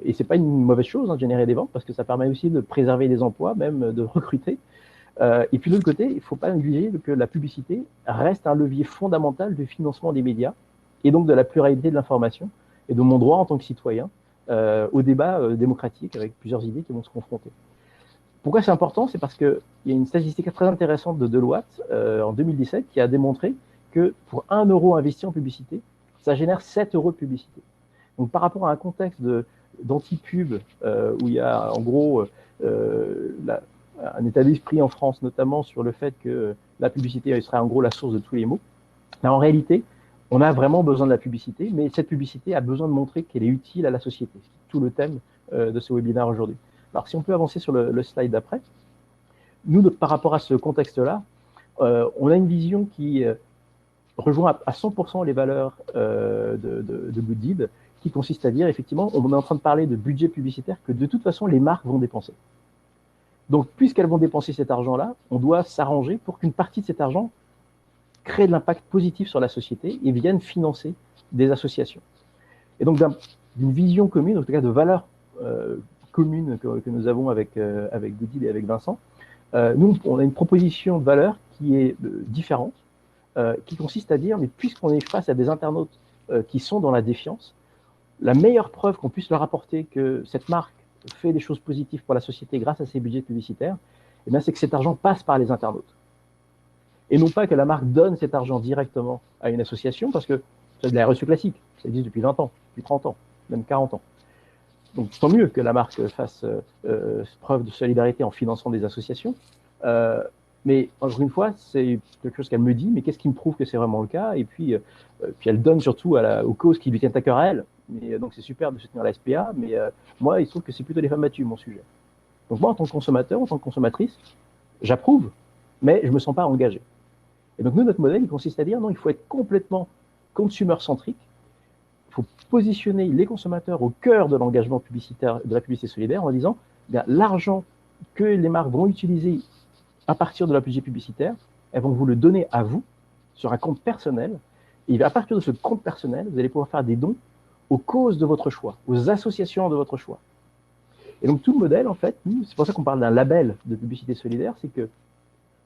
Et c'est pas une mauvaise chose de générer des ventes, parce que ça permet aussi de préserver les emplois, même de recruter. Et puis de l'autre côté, il ne faut pas négliger que la publicité reste un levier fondamental de financement des médias et donc de la pluralité de l'information et de mon droit en tant que citoyen au débat démocratique avec plusieurs idées qui vont se confronter. Pourquoi c'est important? C'est parce qu'il y a une statistique très intéressante de Deloitte en 2017 qui a démontré que pour 1 euro investi en publicité, ça génère 7 euros de publicité. Donc par rapport à un contexte d'anti-pub où il y a en gros un état d'esprit en France, notamment sur le fait que la publicité serait en gros la source de tous les maux, en réalité, on a vraiment besoin de la publicité, mais cette publicité a besoin de montrer qu'elle est utile à la société. C'est tout le thème de ce webinaire aujourd'hui. Alors, si on peut avancer sur le slide d'après, nous, par rapport à ce contexte-là, on a une vision qui rejoint à 100% les valeurs de Gooddeed, qui consiste à dire, effectivement, on est en train de parler de budget publicitaire que de toute façon, les marques vont dépenser. Donc, puisqu'elles vont dépenser cet argent-là, on doit s'arranger pour qu'une partie de cet argent crée de l'impact positif sur la société et vienne financer des associations. Et donc, d'une vision commune, en tout cas de valeurs communes que nous avons avec Gooddeed et avec Vincent, nous, on a une proposition de valeur qui est différente, qui consiste à dire, mais puisqu'on est face à des internautes qui sont dans la défiance, la meilleure preuve qu'on puisse leur apporter que cette marque fait des choses positives pour la société grâce à ses budgets publicitaires, eh c'est que cet argent passe par les internautes. Et non pas que la marque donne cet argent directement à une association, parce que c'est de la RSE classique, ça existe depuis 20 ans, depuis 30 ans, même 40 ans. Donc tant mieux que la marque fasse preuve de solidarité en finançant des associations, mais encore une fois, c'est quelque chose qu'elle me dit, mais qu'est-ce qui me prouve que c'est vraiment le cas? Et puis elle donne surtout aux causes qui lui tiennent à cœur à elle. Mais, donc c'est super de soutenir la SPA, mais moi, il se trouve que c'est plutôt les femmes battues, mon sujet. Donc moi, en tant que consommateur, en tant que consommatrice, j'approuve, mais je ne me sens pas engagé. Et donc nous, notre modèle, il consiste à dire, non, il faut être complètement consumer-centrique, il faut positionner les consommateurs au cœur de l'engagement publicitaire, de la publicité solidaire, en disant, l'argent que les marques vont utiliser à partir de la budget publicitaire, elles vont vous le donner à vous, sur un compte personnel, et à partir de ce compte personnel, vous allez pouvoir faire des dons aux causes de votre choix, aux associations de votre choix. Et donc tout le modèle, en fait, c'est pour ça qu'on parle d'un label de publicité solidaire, c'est que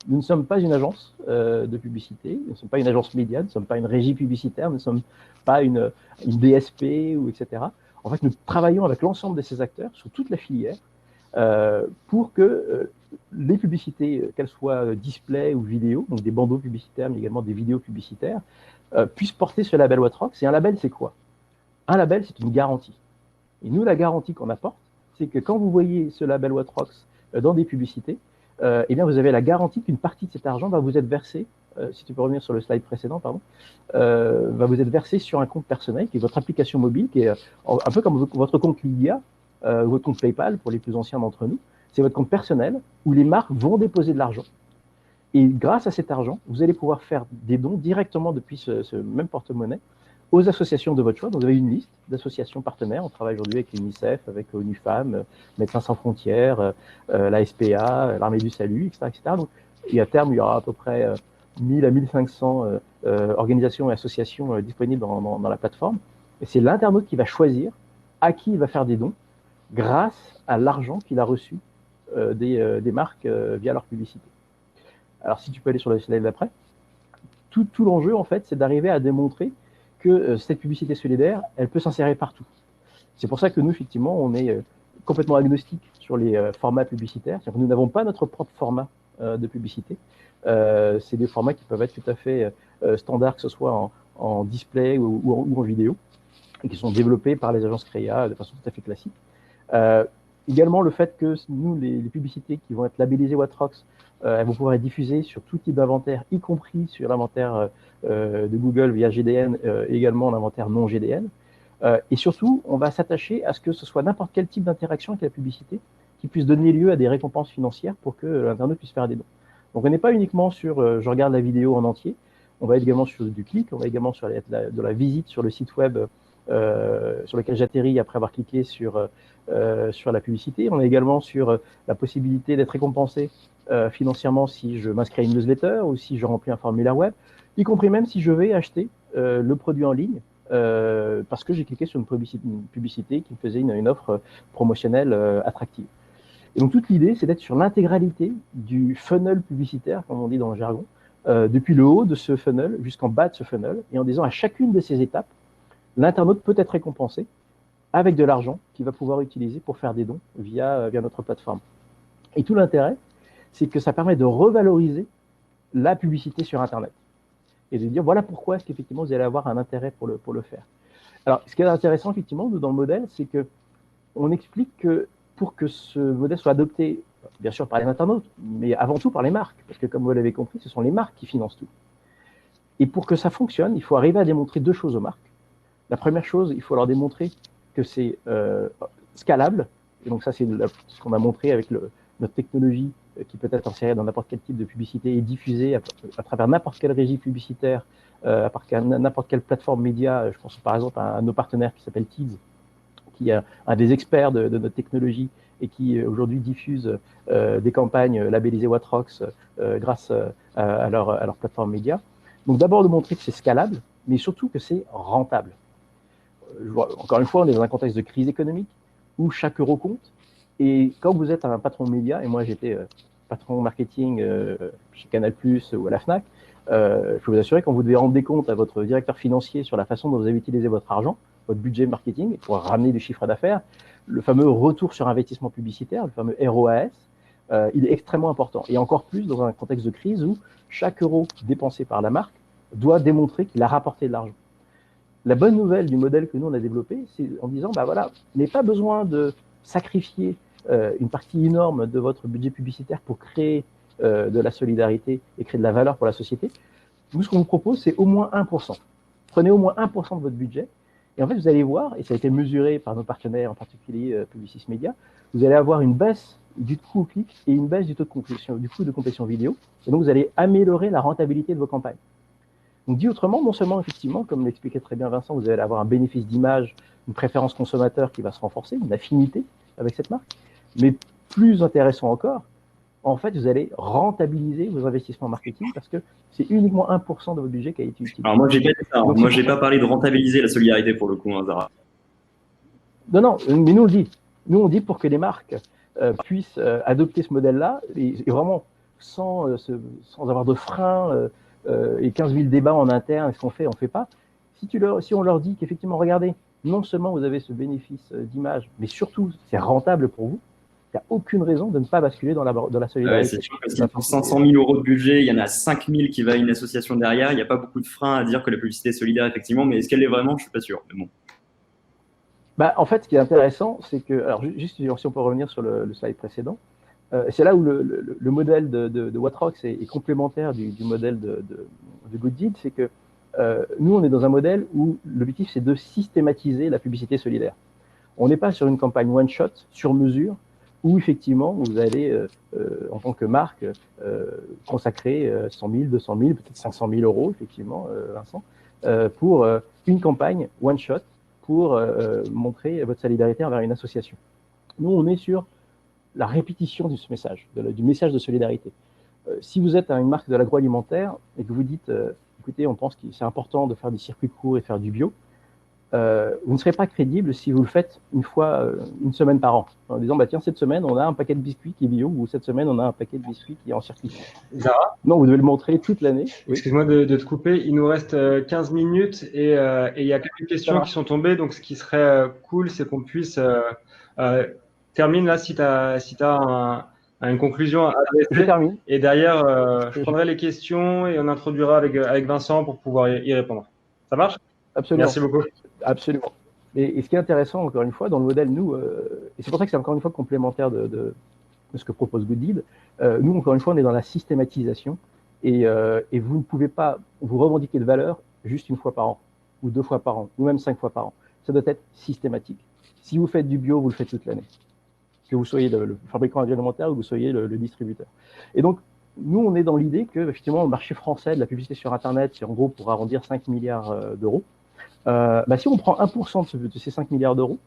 nous ne sommes pas une agence de publicité, nous ne sommes pas une agence média, nous ne sommes pas une régie publicitaire, nous ne sommes pas une DSP, ou etc. En fait, nous travaillons avec l'ensemble de ces acteurs sur toute la filière pour que les publicités, qu'elles soient display ou vidéo, donc des bandeaux publicitaires, mais également des vidéos publicitaires, puissent porter ce label Watrox. Et un label, c'est quoi? Un label, c'est une garantie. Et nous, la garantie qu'on apporte, c'est que quand vous voyez ce label Watrox dans des publicités, eh bien, vous avez la garantie qu'une partie de cet argent va vous être versé, si tu peux revenir sur le slide précédent, pardon, va vous être versé sur un compte personnel, qui est votre application mobile, qui est un peu comme votre compte Lydia, votre compte PayPal, pour les plus anciens d'entre nous. C'est votre compte personnel, où les marques vont déposer de l'argent. Et grâce à cet argent, vous allez pouvoir faire des dons directement depuis ce même porte-monnaie aux associations de votre choix. Donc, vous avez une liste d'associations partenaires. On travaille aujourd'hui avec l'UNICEF, avec ONU Femmes, Médecins sans frontières, la SPA, l'Armée du Salut, etc., etc. Donc, et à terme, il y aura à peu près 1000 à 1500 organisations et associations disponibles dans la plateforme. Et c'est l'internaute qui va choisir à qui il va faire des dons grâce à l'argent qu'il a reçu des marques via leur publicité. Alors, si tu peux aller sur le slide d'après, tout l'enjeu, en fait, c'est d'arriver à démontrer que cette publicité solidaire, elle peut s'insérer partout. C'est pour ça que nous, effectivement, on est complètement agnostique sur les formats publicitaires. C'est-à-dire que nous n'avons pas notre propre format de publicité. C'est des formats qui peuvent être tout à fait standards, que ce soit en display ou en vidéo, et qui sont développés par les agences créa de façon tout à fait classique. Également, le fait que nous, les publicités qui vont être labellisées Watrox, elles vont pouvoir être diffusées sur tout type d'inventaire, y compris sur l'inventaire de Google via GDN, également l'inventaire non GDN. Et surtout, on va s'attacher à ce que ce soit n'importe quel type d'interaction avec la publicité qui puisse donner lieu à des récompenses financières pour que l'internaute puisse faire des dons. Donc, on n'est pas uniquement sur je regarde la vidéo en entier, on va être également sur du clic, on va également sur de la visite sur le site web sur lequel j'atterris après avoir cliqué sur la publicité. On est également sur la possibilité d'être récompensé financièrement si je m'inscris à une newsletter ou si je remplis un formulaire web, y compris même si je vais acheter le produit en ligne parce que j'ai cliqué sur une publicité qui me faisait une offre promotionnelle attractive. Et donc toute l'idée, c'est d'être sur l'intégralité du funnel publicitaire, comme on dit dans le jargon, depuis le haut de ce funnel jusqu'en bas de ce funnel, et en disant à chacune de ces étapes, l'internaute peut être récompensé avec de l'argent qu'il va pouvoir utiliser pour faire des dons via notre plateforme. Et tout l'intérêt, c'est que ça permet de revaloriser la publicité sur Internet et de dire voilà pourquoi est-ce qu'effectivement vous allez avoir un intérêt pour le faire. Alors, ce qui est intéressant effectivement dans le modèle, c'est que on explique que pour que ce modèle soit adopté, bien sûr par les internautes, mais avant tout par les marques, parce que comme vous l'avez compris, ce sont les marques qui financent tout. Et pour que ça fonctionne, il faut arriver à démontrer deux choses aux marques. La première chose, il faut leur démontrer que c'est scalable. Et donc ça, c'est ce qu'on a montré avec notre technologie qui peut être insérée dans n'importe quel type de publicité et diffusée à travers n'importe quelle régie publicitaire, à partir de n'importe quelle plateforme média. Je pense par exemple à nos partenaires qui s'appelle Teads, qui est un des experts de notre technologie et qui aujourd'hui diffuse des campagnes labellisées Watrox grâce à leur plateforme média. Donc d'abord de montrer que c'est scalable, mais surtout que c'est rentable. Encore une fois, on est dans un contexte de crise économique où chaque euro compte. Et quand vous êtes un patron média, et moi j'étais patron marketing chez Canal+ ou à la Fnac, je peux vous assurer quand vous devez rendre des comptes à votre directeur financier sur la façon dont vous avez utilisé votre argent, votre budget marketing, pour ramener du chiffre d'affaires, le fameux retour sur investissement publicitaire, le fameux ROAS, il est extrêmement important. Et encore plus dans un contexte de crise où chaque euro dépensé par la marque doit démontrer qu'il a rapporté de l'argent. La bonne nouvelle du modèle que nous on a développé, c'est en disant, bah voilà, vous n'avez pas besoin de sacrifier une partie énorme de votre budget publicitaire pour créer de la solidarité et créer de la valeur pour la société. Nous, ce qu'on vous propose, c'est au moins 1%. Prenez au moins 1% de votre budget. Et en fait, vous allez voir, et ça a été mesuré par nos partenaires, en particulier Publicis Media, vous allez avoir une baisse du coût au clic et une baisse du taux de complétion, du coût de complétion vidéo. Et donc, vous allez améliorer la rentabilité de vos campagnes. Donc, dit autrement, non seulement, effectivement, comme l'expliquait très bien Vincent, vous allez avoir un bénéfice d'image, une préférence consommateur qui va se renforcer, une affinité avec cette marque, mais plus intéressant encore, en fait, vous allez rentabiliser vos investissements marketing parce que c'est uniquement 1% de votre budget qui a été utilisé. Alors moi, j'ai pas dit ça. Moi, j'ai pas parlé de rentabiliser la solidarité pour le coup, hein, Zara. Non, mais nous on le dit. Nous on dit pour que les marques puissent adopter ce modèle-là et vraiment sans avoir de frein et 15 000 débats en interne, est-ce qu'on fait, on fait pas. Si on leur dit qu'effectivement, regardez, non seulement vous avez ce bénéfice d'image, mais surtout c'est rentable pour vous, il n'y a aucune raison de ne pas basculer dans la solidarité. C'est sûr que si pour 500 000 euros de budget, il y en a 5 000 qui va à une association derrière, il n'y a pas beaucoup de freins à dire que la publicité est solidaire, effectivement, mais est-ce qu'elle l'est vraiment? Je ne suis pas sûr. Mais bon. Bah, en fait, ce qui est intéressant, c'est que, alors juste si on peut revenir sur le slide précédent, c'est là où le modèle de Watrox est complémentaire du modèle de Good Deed, c'est que nous, on est dans un modèle où l'objectif, c'est de systématiser la publicité solidaire. On n'est pas sur une campagne one-shot, sur mesure, où effectivement, vous allez, en tant que marque, consacrer 100 000, 200 000, peut-être 500 000 euros, effectivement, Vincent, pour une campagne one-shot pour montrer votre solidarité envers une association. Nous, on est sur la répétition de ce message, du message de solidarité. Si vous êtes une marque de l'agroalimentaire et que vous dites, écoutez, on pense que c'est important de faire des circuits courts et faire du bio, vous ne serez pas crédible si vous le faites une semaine par an, en disant, bah, tiens, cette semaine, on a un paquet de biscuits qui est bio, ou cette semaine, on a un paquet de biscuits qui est en circuit. Zara, non, vous devez le montrer toute l'année. Oui. Excuse-moi de te couper, il nous reste 15 minutes et il y a quelques questions qui sont tombées, donc ce qui serait cool, c'est qu'on puisse terminer là si tu as une conclusion à adresser. Je termine. Et derrière, je prendrai les questions et on introduira avec Vincent pour pouvoir y répondre. Ça marche? Absolument. Merci beaucoup. Absolument. Et ce qui est intéressant, encore une fois, dans le modèle, nous, et c'est pour ça que c'est encore une fois complémentaire de ce que propose Good Deed, nous, encore une fois, on est dans la systématisation et vous ne pouvez pas vous revendiquer de valeur juste une fois par an, ou 2 fois par an, ou même 5 fois par an. Ça doit être systématique. Si vous faites du bio, vous le faites toute l'année. Que vous soyez le fabricant agroalimentaire ou que vous soyez le distributeur. Et donc, nous, on est dans l'idée que, effectivement, le marché français de la publicité sur Internet, en gros, pour arrondir 5 milliards d'euros, Si on prend 1% de ces 5 milliards d'euros,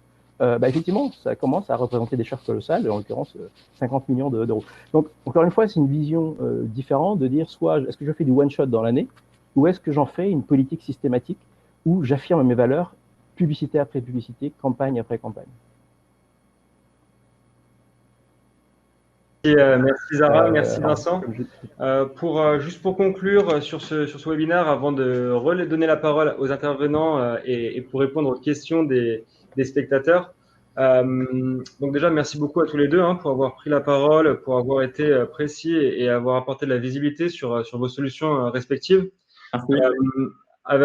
effectivement, ça commence à représenter des charges colossales, en l'occurrence 50 millions d'euros. Donc, encore une fois, c'est une vision différente de dire soit est-ce que je fais du one-shot dans l'année, ou est-ce que j'en fais une politique systématique où j'affirme mes valeurs, publicité après publicité, campagne après campagne. Merci Zara, merci Vincent. Juste pour conclure sur ce webinaire, avant de redonner la parole aux intervenants et pour répondre aux questions des spectateurs. Donc déjà, merci beaucoup à tous les deux pour avoir pris la parole, pour avoir été précis et avoir apporté de la visibilité sur vos solutions respectives.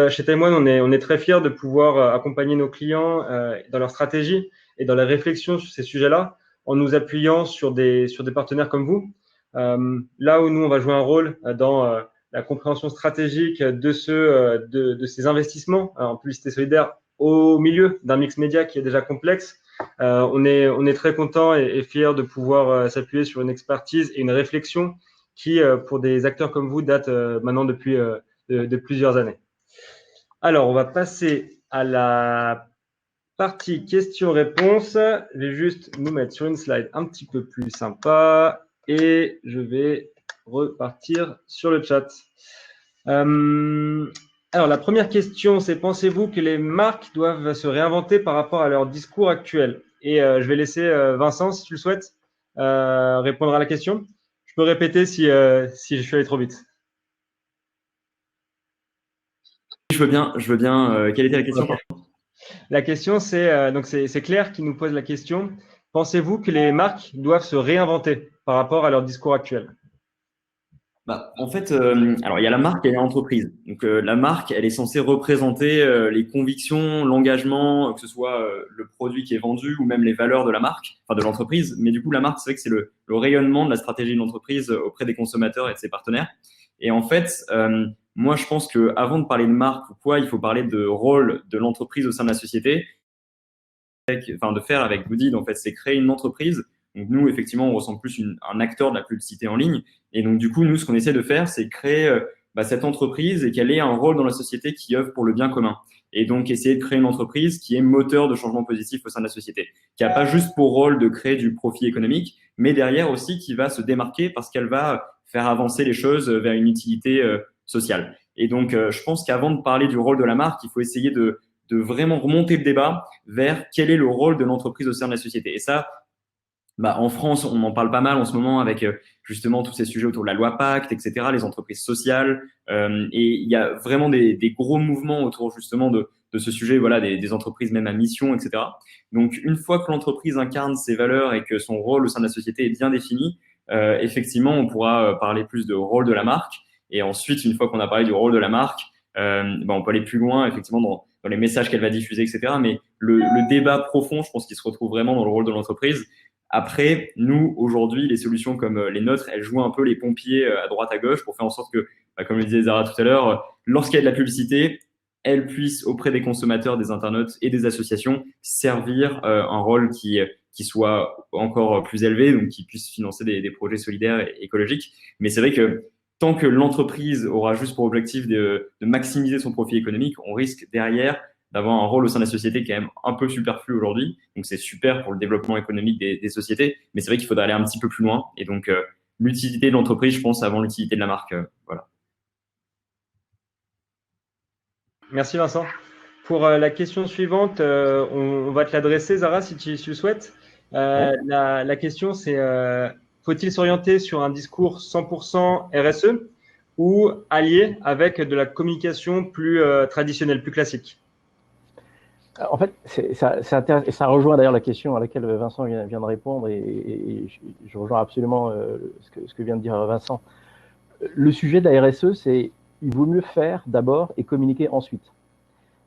Chez Time One, on est très fiers de pouvoir accompagner nos clients dans leur stratégie et dans la réflexion sur ces sujets-là, en nous appuyant sur des partenaires comme vous. Là où nous, on va jouer un rôle dans la compréhension stratégique de ces investissements en publicité solidaire au milieu d'un mix média qui est déjà complexe. On est très content et fiers de pouvoir s'appuyer sur une expertise et une réflexion qui, pour des acteurs comme vous, date maintenant depuis de plusieurs années. Alors, on va passer à la partie questions-réponses. Je vais juste nous mettre sur une slide un petit peu plus sympa et je vais repartir sur le chat. Alors, la première question, c'est: pensez-vous que les marques doivent se réinventer par rapport à leur discours actuel? Et je vais laisser Vincent, si tu le souhaites, répondre à la question. Je peux répéter si je suis allé trop vite. Je veux bien. Quelle était la question? Okay. La question, c'est Claire qui nous pose la question. Pensez-vous que les marques doivent se réinventer par rapport à leur discours actuel? En fait, alors il y a la marque et l'entreprise. Donc la marque, elle est censée représenter les convictions, l'engagement, que ce soit le produit qui est vendu ou même les valeurs de la marque, enfin de l'entreprise. Mais du coup, la marque, c'est vrai que c'est le rayonnement de la stratégie de l'entreprise auprès des consommateurs et de ses partenaires. Et en fait, moi, je pense que avant de parler de marque ou quoi, il faut parler de rôle de l'entreprise au sein de la société. Enfin, de faire avec Goodid, en fait, c'est créer une entreprise. Donc nous, effectivement, on ressemble plus un acteur de la publicité en ligne. Et donc, du coup, nous, ce qu'on essaie de faire, c'est créer cette entreprise et qu'elle ait un rôle dans la société qui œuvre pour le bien commun. Et donc, essayer de créer une entreprise qui est moteur de changement positif au sein de la société, qui n'a pas juste pour rôle de créer du profit économique, mais derrière aussi qui va se démarquer parce qu'elle va faire avancer les choses vers une utilité sociale. Et donc, je pense qu'avant de parler du rôle de la marque, il faut essayer de vraiment remonter le débat vers quel est le rôle de l'entreprise au sein de la société. Et ça, en France, on en parle pas mal en ce moment avec justement tous ces sujets autour de la loi Pacte, etc., les entreprises sociales. Et il y a vraiment des gros mouvements autour justement de ce sujet, voilà, des entreprises même à mission, etc. Donc, une fois que l'entreprise incarne ses valeurs et que son rôle au sein de la société est bien défini, effectivement, on pourra parler plus de rôle de la marque. Et ensuite, une fois qu'on a parlé du rôle de la marque, on peut aller plus loin, effectivement, dans les messages qu'elle va diffuser, etc. Mais le débat profond, je pense qu'il se retrouve vraiment dans le rôle de l'entreprise. Après, nous, aujourd'hui, les solutions comme les nôtres, elles jouent un peu les pompiers à droite, à gauche pour faire en sorte que, comme le disait Zara tout à l'heure, lorsqu'il y a de la publicité, elles puissent, auprès des consommateurs, des internautes et des associations, servir un rôle qui soit encore plus élevé, donc qui puisse financer des projets solidaires et écologiques. Mais c'est vrai que tant que l'entreprise aura juste pour objectif de maximiser son profit économique, on risque derrière d'avoir un rôle au sein de la société qui est quand même un peu superflu aujourd'hui. Donc, c'est super pour le développement économique des sociétés, mais c'est vrai qu'il faudrait aller un petit peu plus loin. Et donc, l'utilité de l'entreprise, je pense, avant l'utilité de la marque. Voilà. Merci Vincent. Pour la question suivante, on va te l'adresser, Zara, si tu le souhaites. La question, c'est faut-il s'orienter sur un discours 100% RSE ou allié avec de la communication plus traditionnelle, plus classique? En fait, ça rejoint d'ailleurs la question à laquelle Vincent vient de répondre et je rejoins absolument ce que vient de dire Vincent. Le sujet de la RSE, c'est il vaut mieux faire d'abord et communiquer ensuite.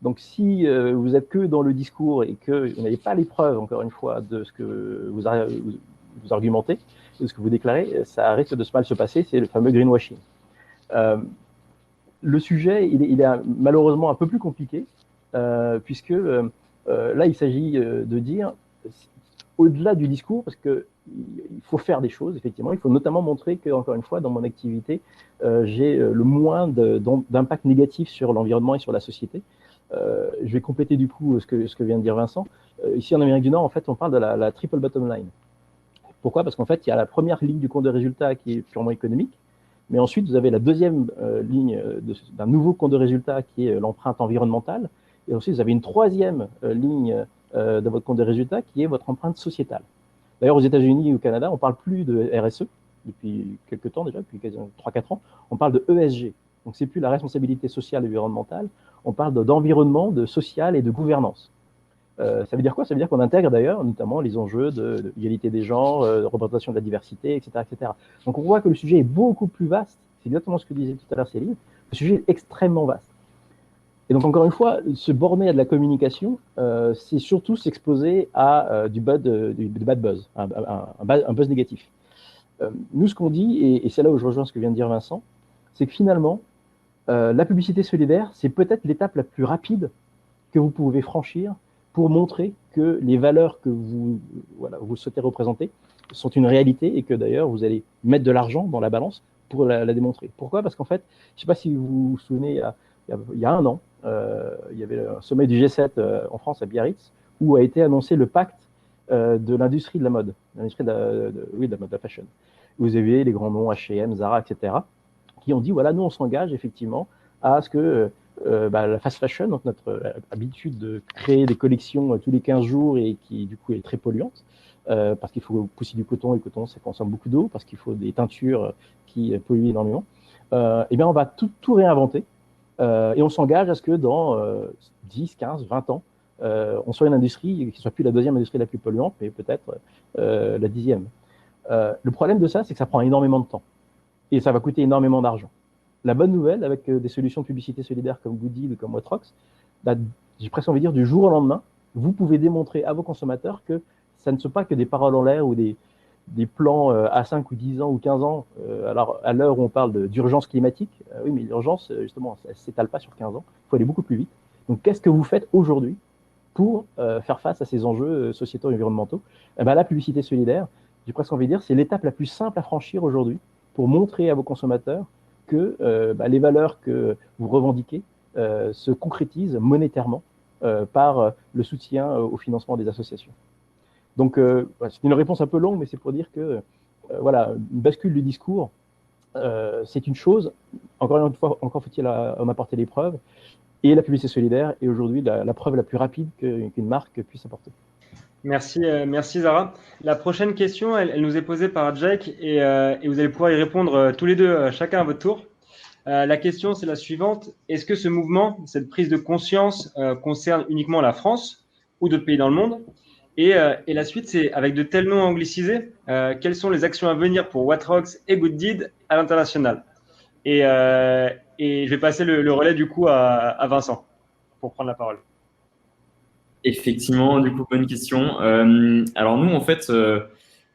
Donc, si vous êtes que dans le discours et que vous n'avez pas les preuves, encore une fois, de ce que vous argumentez, de ce que vous déclarez, ça risque de mal se passer. C'est le fameux greenwashing. Le sujet, il est malheureusement un peu plus compliqué, puisque là, il s'agit de dire, au-delà du discours, parce qu'il faut faire des choses, effectivement, il faut notamment montrer que, encore une fois, dans mon activité, j'ai le moins d'impact négatif sur l'environnement et sur la société. Je vais compléter du coup ce que vient de dire Vincent. Ici en Amérique du Nord, en fait, on parle de la triple bottom line. Pourquoi? Parce qu'en fait, il y a la première ligne du compte de résultat qui est purement économique, mais ensuite, vous avez la deuxième ligne d'un nouveau compte de résultat qui est l'empreinte environnementale, et ensuite, vous avez une troisième ligne de votre compte de résultat qui est votre empreinte sociétale. D'ailleurs, aux États-Unis et au Canada, on ne parle plus de RSE depuis quelques temps déjà, depuis 3-4 ans, on parle de ESG. Donc, ce n'est plus la responsabilité sociale et environnementale, on parle d'environnement, de social et de gouvernance. Ça veut dire quoi? Ça veut dire qu'on intègre d'ailleurs notamment les enjeux de l'égalité des genres, de représentation de la diversité, etc., etc. Donc on voit que le sujet est beaucoup plus vaste. C'est exactement ce que disait tout à l'heure Céline. Le sujet est extrêmement vaste. Et donc encore une fois, se borner à de la communication, c'est surtout s'exposer à du bad buzz, un buzz négatif. Nous, ce qu'on dit, et c'est là où je rejoins ce que vient de dire Vincent, c'est que finalement, la publicité solidaire, c'est peut-être l'étape la plus rapide que vous pouvez franchir pour montrer que les valeurs que vous souhaitez représenter sont une réalité et que d'ailleurs vous allez mettre de l'argent dans la balance pour la démontrer. Pourquoi? Parce qu'en fait, je ne sais pas si vous vous souvenez, il y a un an, il y avait un sommet du G7 en France à Biarritz où a été annoncé le pacte de l'industrie de la mode, l'industrie de la mode, de la fashion. Vous avez les grands noms H&M, Zara, etc., qui ont dit voilà, nous on s'engage effectivement à ce que la fast fashion, donc notre habitude de créer des collections tous les 15 jours et qui du coup est très polluante, parce qu'il faut pousser du coton, et le coton ça consomme beaucoup d'eau, parce qu'il faut des teintures qui polluent énormément, et bien on va tout réinventer et on s'engage à ce que dans 10, 15, 20 ans, on soit une industrie qui ne soit plus la deuxième industrie la plus polluante, mais peut-être la 10e. Le problème de ça, c'est que ça prend énormément de temps et ça va coûter énormément d'argent. La bonne nouvelle, avec des solutions de publicité solidaire comme Gooddeed ou comme Watrox, j'ai presque envie de dire du jour au lendemain, vous pouvez démontrer à vos consommateurs que ça ne sont pas que des paroles en l'air ou des plans à 5 ou 10 ans ou 15 ans. Alors, à l'heure où on parle d'urgence climatique, oui, mais l'urgence, justement, ça ne s'étale pas sur 15 ans. Il faut aller beaucoup plus vite. Donc, qu'est-ce que vous faites aujourd'hui pour faire face à ces enjeux sociétaux et environnementaux? La publicité solidaire, j'ai presque envie de dire, c'est l'étape la plus simple à franchir aujourd'hui pour montrer à vos consommateurs que les valeurs que vous revendiquez se concrétisent monétairement par le soutien au financement des associations. Donc, c'est une réponse un peu longue, mais c'est pour dire que une bascule du discours, c'est une chose. Encore une fois, encore faut-il en apporter les preuves. Et la publicité solidaire est aujourd'hui la preuve la plus rapide qu'une marque puisse apporter. Merci Zara. La prochaine question, elle nous est posée par Jake et vous allez pouvoir y répondre tous les deux, chacun à votre tour. La question, c'est la suivante. Est-ce que ce mouvement, cette prise de conscience concerne uniquement la France ou d'autres pays dans le monde? Et la suite, c'est avec de tels noms anglicisés, quelles sont les actions à venir pour Watrox et Gooddeed à l'international? Et je vais passer le relais du coup à Vincent pour prendre la parole. Effectivement, du coup, bonne question. Alors nous, en fait,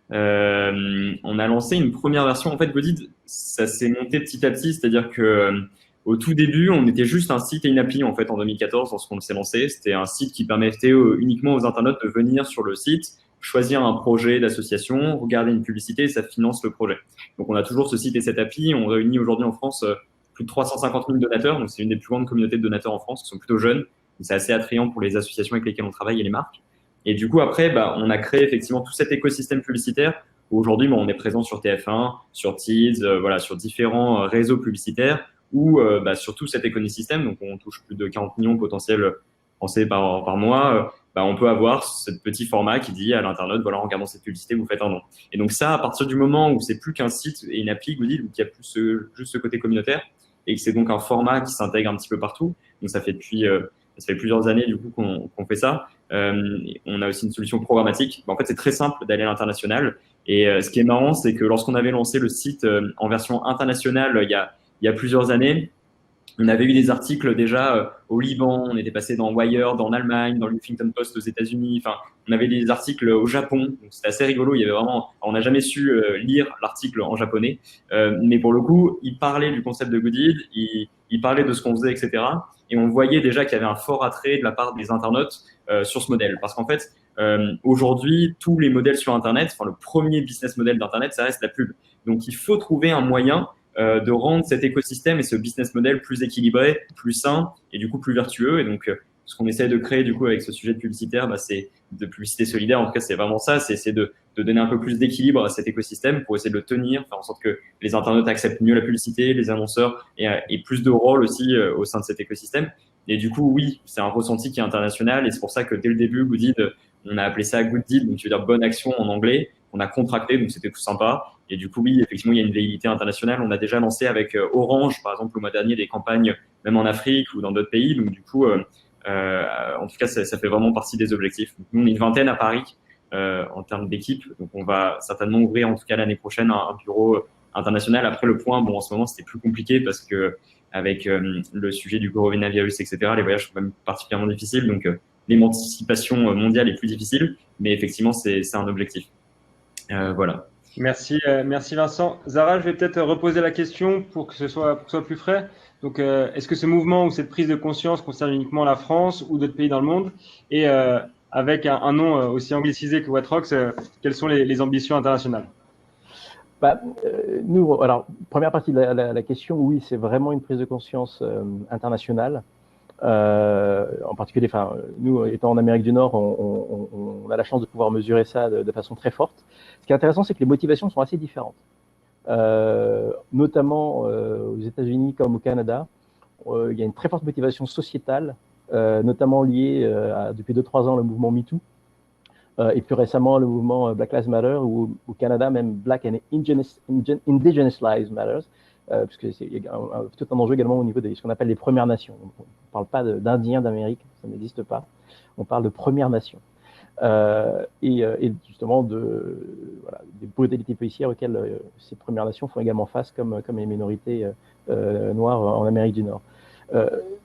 on a lancé une première version. En fait, Gooddeed, ça s'est monté petit à petit, c'est-à-dire que au tout début, on était juste un site et une appli en fait en 2014 lorsqu'on s'est lancé. C'était un site qui permettait uniquement aux internautes de venir sur le site, choisir un projet d'association, regarder une publicité et ça finance le projet. Donc on a toujours ce site et cette appli. On réunit aujourd'hui en France plus de 350 000 donateurs. Donc c'est une des plus grandes communautés de donateurs en France qui sont plutôt jeunes. C'est assez attrayant pour les associations avec lesquelles on travaille et les marques. Et du coup, après, on a créé effectivement tout cet écosystème publicitaire. Aujourd'hui, on est présent sur TF1, sur Teads, sur différents réseaux publicitaires ou sur tout cet écosystème. Donc, on touche plus de 40 millions potentiels français par mois. On peut avoir ce petit format qui dit à l'internaute, voilà, en regardant cette publicité, vous faites un don. Et donc ça, à partir du moment où c'est plus qu'un site et une appli Gooddeed, où il y a plus juste ce côté communautaire et que c'est donc un format qui s'intègre un petit peu partout. Donc ça fait plusieurs années du coup qu'on fait ça. On a aussi une solution programmatique. En fait, c'est très simple d'aller à l'international. Et ce qui est marrant, c'est que lorsqu'on avait lancé le site en version internationale il y a plusieurs années, on avait eu des articles déjà au Liban, on était passé dans Wired, en Allemagne, dans le Huffington Post aux États-Unis. Enfin, on avait des articles au Japon. Donc c'était assez rigolo. Il y avait vraiment, on n'a jamais su lire l'article en japonais, mais pour le coup, il parlait du concept de Gooddeed, il parlait de ce qu'on faisait, etc. Et on voyait déjà qu'il y avait un fort attrait de la part des internautes sur ce modèle, parce qu'en fait, aujourd'hui, tous les modèles sur Internet, le premier business model d'Internet, ça reste la pub. Donc, il faut trouver un moyen de rendre cet écosystème et ce business model plus équilibré, plus sain et du coup plus vertueux. Et donc, ce qu'on essaie de créer du coup avec ce sujet de publicitaire, c'est de publicité solidaire. En tout cas, c'est vraiment ça, c'est essayer de donner un peu plus d'équilibre à cet écosystème pour essayer de le tenir, faire en sorte que les internautes acceptent mieux la publicité, les annonceurs et plus de rôle aussi au sein de cet écosystème. Et du coup, oui, c'est un ressenti qui est international et c'est pour ça que dès le début, Good Deed, on a appelé ça Good Deed, donc qui veut dire bonne action en anglais. On a contracté, donc c'était tout sympa. Et du coup, oui, effectivement, il y a une velléité internationale. On a déjà lancé avec Orange, par exemple, le mois dernier, des campagnes, même en Afrique ou dans d'autres pays. Donc, du coup, en tout cas, ça fait vraiment partie des objectifs. Donc, nous, on est une vingtaine à Paris en termes d'équipe. Donc, on va certainement ouvrir, en tout cas l'année prochaine, un bureau international. Après, le point, bon, en ce moment, c'était plus compliqué parce que avec le sujet du coronavirus, etc., les voyages sont quand même particulièrement difficiles. Donc, l'émancipation mondiale est plus difficile. Mais effectivement, c'est un objectif. Voilà. Merci, merci Vincent. Zara, je vais peut-être reposer la question pour que ce soit plus frais. Donc, est-ce que ce mouvement ou cette prise de conscience concerne uniquement la France ou d'autres pays dans le monde? Et avec un nom aussi anglicisé que Watrox, quelles sont les ambitions internationales? Nous, alors, première partie de la question, oui, c'est vraiment une prise de conscience internationale. En particulier, nous, étant en Amérique du Nord, on a la chance de pouvoir mesurer ça de façon très forte. Ce qui est intéressant, c'est que les motivations sont assez différentes. Notamment aux États-Unis comme au Canada, il y a une très forte motivation sociétale, notamment liée depuis 2-3 ans le mouvement MeToo, et plus récemment le mouvement Black Lives Matter, ou au Canada même Black and Indigenous Lives Matter, puisque il y a tout un enjeu également au niveau de ce qu'on appelle les Premières Nations. Donc, on ne parle pas d'Indiens d'Amérique, ça n'existe pas. On parle de Premières Nations. Et justement des brutalités policières auxquelles ces Premières Nations font également face, comme les minorités noires en Amérique du Nord.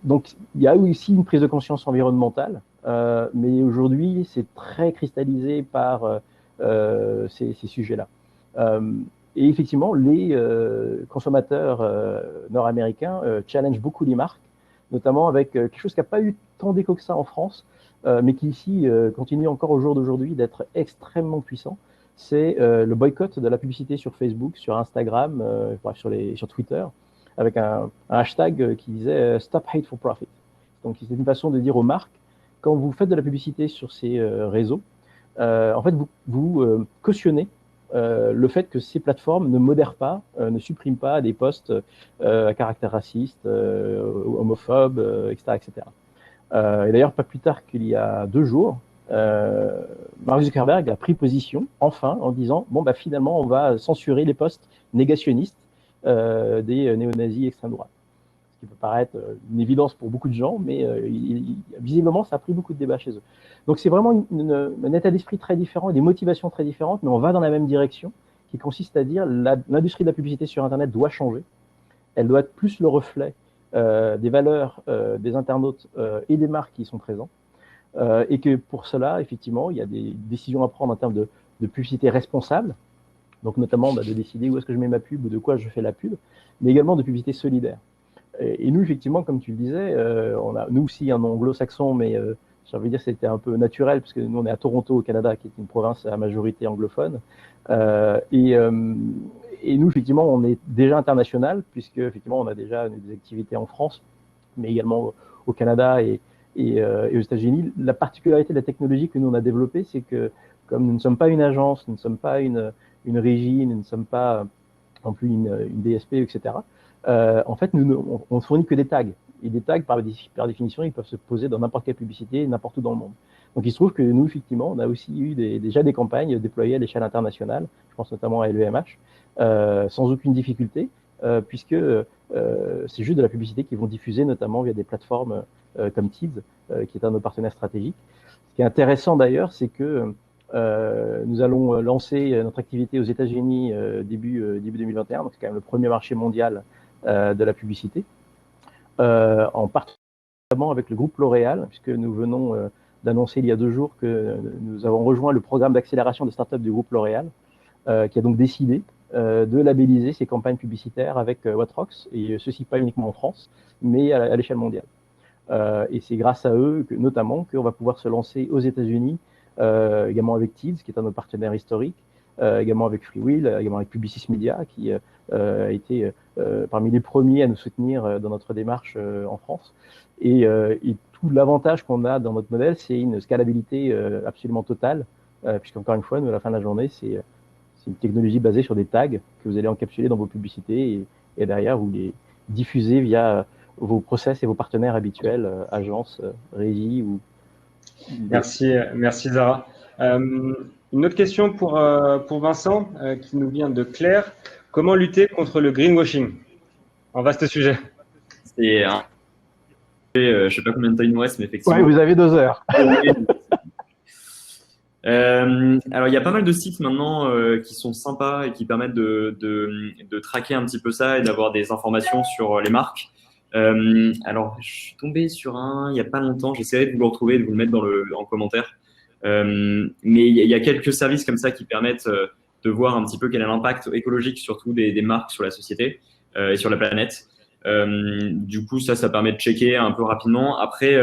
Donc, il y a aussi une prise de conscience environnementale, mais aujourd'hui, c'est très cristallisé par ces sujets-là. Et effectivement, les consommateurs nord-américains challengent beaucoup les marques, notamment avec quelque chose qui n'a pas eu tant d'écho que ça en France, mais qui ici continue encore au jour d'aujourd'hui d'être extrêmement puissant. C'est le boycott de la publicité sur Facebook, sur Instagram, sur Twitter, avec un hashtag qui disait Stop Hate for Profit. Donc, c'est une façon de dire aux marques, quand vous faites de la publicité sur ces réseaux, en fait, vous cautionnez le fait que ces plateformes ne modèrent pas, ne suppriment pas des posts à caractère raciste, homophobe, etc. etc. Et d'ailleurs, pas plus tard qu'il y a 2 jours, Mark Zuckerberg a pris position, enfin, en disant finalement, on va censurer les posts négationnistes des néo-nazis extrême droite. Ce qui peut paraître une évidence pour beaucoup de gens, mais visiblement, ça a pris beaucoup de débats chez eux. Donc, c'est vraiment un état d'esprit très différent et des motivations très différentes, mais on va dans la même direction, qui consiste à dire l'industrie de la publicité sur Internet doit changer. Elle doit être plus le reflet des valeurs des internautes et des marques qui sont présents. Et que pour cela, effectivement, il y a des décisions à prendre en termes de publicité responsable, donc notamment de décider où est-ce que je mets ma pub ou de quoi je fais la pub, mais également de publicité solidaire. Et nous, effectivement, comme tu le disais, on a nous aussi un anglo-saxon, mais j'ai envie de dire que c'était un peu naturel, parce que nous, on est à Toronto, au Canada, qui est une province à majorité anglophone. Et nous, effectivement, on est déjà international, puisque, effectivement, on a déjà des activités en France, mais également au Canada et aux États-Unis. La particularité de la technologie que nous, on a développée, c'est que, comme nous ne sommes pas une agence, nous ne sommes pas une régie, nous ne sommes pas non plus une DSP, etc., en fait, nous, on ne fournit que des tags. Et des tags, par définition, ils peuvent se poser dans n'importe quelle publicité, n'importe où dans le monde. Donc, il se trouve que nous, effectivement, on a aussi eu déjà des campagnes déployées à l'échelle internationale, je pense notamment à LVMH, sans aucune difficulté, puisque c'est juste de la publicité qu'ils vont diffuser, notamment via des plateformes comme Teads, qui est un de nos partenaires stratégiques. Ce qui est intéressant d'ailleurs, c'est que nous allons lancer notre activité aux États-Unis début 2021, donc c'est quand même le premier marché mondial de la publicité, en partenariat avec le groupe L'Oréal, puisque nous venons d'annoncer il y a 2 jours que nous avons rejoint le programme d'accélération des startups du groupe L'Oréal, qui a donc décidé de labelliser ces campagnes publicitaires avec Watrox, et ceci pas uniquement en France, mais à l'échelle mondiale. Et c'est grâce à eux, notamment, qu'on va pouvoir se lancer aux États-Unis, également avec Teads, qui est un de nos partenaires historiques, également avec Freewheel, également avec Publicis Media, qui a été parmi les premiers à nous soutenir dans notre démarche en France. Et tout l'avantage qu'on a dans notre modèle, c'est une scalabilité absolument totale, puisqu'encore une fois, nous, à la fin de la journée, c'est une technologie basée sur des tags que vous allez encapsuler dans vos publicités et derrière, vous les diffusez via vos process et vos partenaires habituels, agences, régies ou... Merci Zara. Une autre question pour Vincent qui nous vient de Claire. Comment lutter contre le greenwashing? Un vaste sujet. C'est je sais pas combien de temps il nous reste, mais effectivement. Ouais, vous avez 2 heures. Alors, il y a pas mal de sites maintenant qui sont sympas et qui permettent de traquer un petit peu ça et d'avoir des informations sur les marques. Alors, je suis tombé sur un il n'y a pas longtemps. J'essaierai de vous le retrouver et de vous le mettre en commentaire. Mais il y a quelques services comme ça qui permettent de voir un petit peu quel est l'impact écologique, surtout des marques sur la société et sur la planète. Du coup, ça permet de checker un peu rapidement. Après,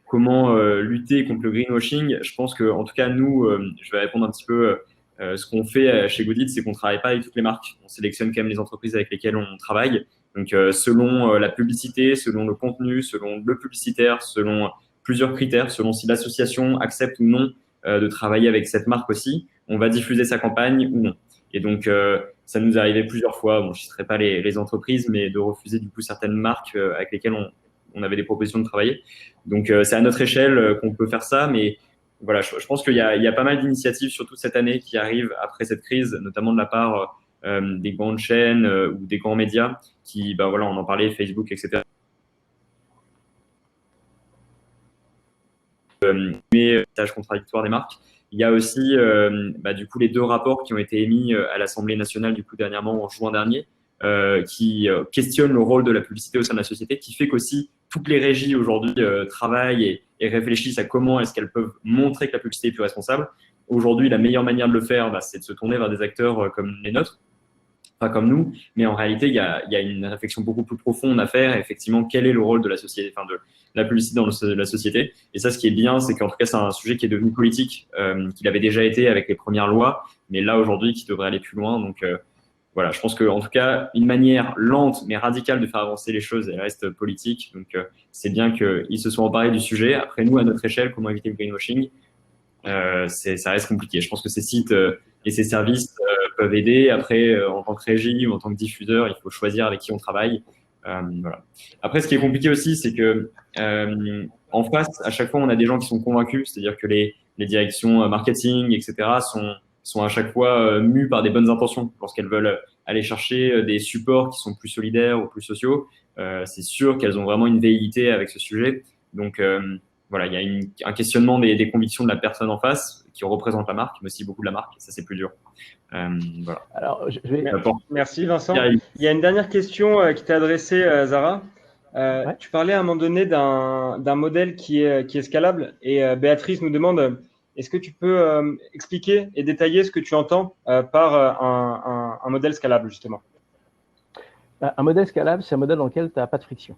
comment lutter contre le greenwashing? Je pense que, en tout cas, nous, je vais répondre un petit peu. Ce qu'on fait chez Godit, c'est qu'on travaille pas avec toutes les marques. On sélectionne quand même les entreprises avec lesquelles on travaille. Donc, selon la publicité, selon le contenu, selon le publicitaire, selon plusieurs critères, selon si l'association accepte ou non de travailler avec cette marque aussi, on va diffuser sa campagne ou non. Et donc, ça nous est arrivé plusieurs fois. Bon, je ne citerai pas les entreprises, mais de refuser du coup certaines marques avec lesquelles on avait des propositions de travailler. Donc, c'est à notre échelle qu'on peut faire ça, mais voilà, je pense qu'il y a pas mal d'initiatives, surtout cette année, qui arrivent après cette crise, notamment de la part des grandes chaînes ou des grands médias qui, voilà, on en parlait, Facebook, etc. Mais tâche contradictoire des marques. Il y a aussi du coup les 2 rapports qui ont été émis à l'Assemblée nationale du coup dernièrement en juin dernier, qui questionnent le rôle de la publicité au sein de la société, qui fait qu'aussi toutes les régies aujourd'hui travaillent et réfléchissent à comment est-ce qu'elles peuvent montrer que la publicité est plus responsable. Aujourd'hui, la meilleure manière de le faire, c'est de se tourner vers des acteurs comme les nôtres, pas comme nous, mais en réalité, il y a une réflexion beaucoup plus profonde à faire. Effectivement, quel est le rôle de la société, de la publicité dans la société? Et ça, ce qui est bien, c'est qu'en tout cas, c'est un sujet qui est devenu politique, qu'il avait déjà été avec les premières lois, mais là aujourd'hui, qui devrait aller plus loin. Donc voilà, je pense que en tout cas, une manière lente mais radicale de faire avancer les choses, elle reste politique. Donc c'est bien qu'ils se soient emparés du sujet. Après, nous, à notre échelle, comment éviter le greenwashing? Ça reste compliqué. Je pense que ces sites et ces services peuvent aider. Après, en tant que régie ou en tant que diffuseur, il faut choisir avec qui on travaille. Voilà. Après, ce qui est compliqué aussi, c'est que en face, à chaque fois, on a des gens qui sont convaincus, c'est-à-dire que les directions marketing, etc., sont à chaque fois mues par des bonnes intentions. Lorsqu'elles veulent aller chercher des supports qui sont plus solidaires ou plus sociaux, c'est sûr qu'elles ont vraiment une velléité avec ce sujet. Donc, voilà, il y a un questionnement des convictions de la personne en face qui représente la marque, mais aussi beaucoup de la marque. Et ça, c'est plus dur. Voilà. Alors, je vais... Merci Vincent. Il y a une dernière question qui t'est adressée, Zara. Ouais. Tu parlais à un moment donné d'un modèle qui est scalable et Béatrice nous demande est-ce que tu peux expliquer et détailler ce que tu entends par un modèle scalable, justement? Un modèle scalable, c'est un modèle dans lequel tu n'as pas de friction.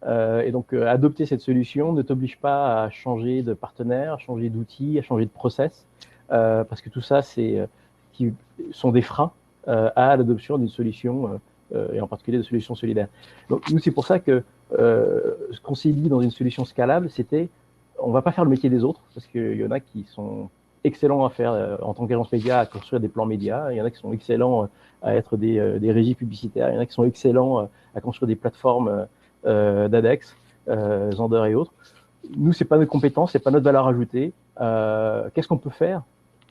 Et donc, adopter cette solution ne t'oblige pas à changer de partenaire, à changer d'outil, à changer de process, parce que tout ça, qui sont des freins à l'adoption d'une solution, et en particulier de solutions solidaires. Donc, nous, c'est pour ça que ce qu'on s'est dit dans une solution scalable, c'était on ne va pas faire le métier des autres, parce qu'il y en a qui sont excellents à faire en tant qu'agence média, à construire des plans médias, il y en a qui sont excellents à être des régies publicitaires, il y en a qui sont excellents à construire des plateformes d'Adex, Zander et autres. Nous, c'est pas nos compétences, c'est pas notre valeur ajoutée. Qu'est-ce qu'on peut faire,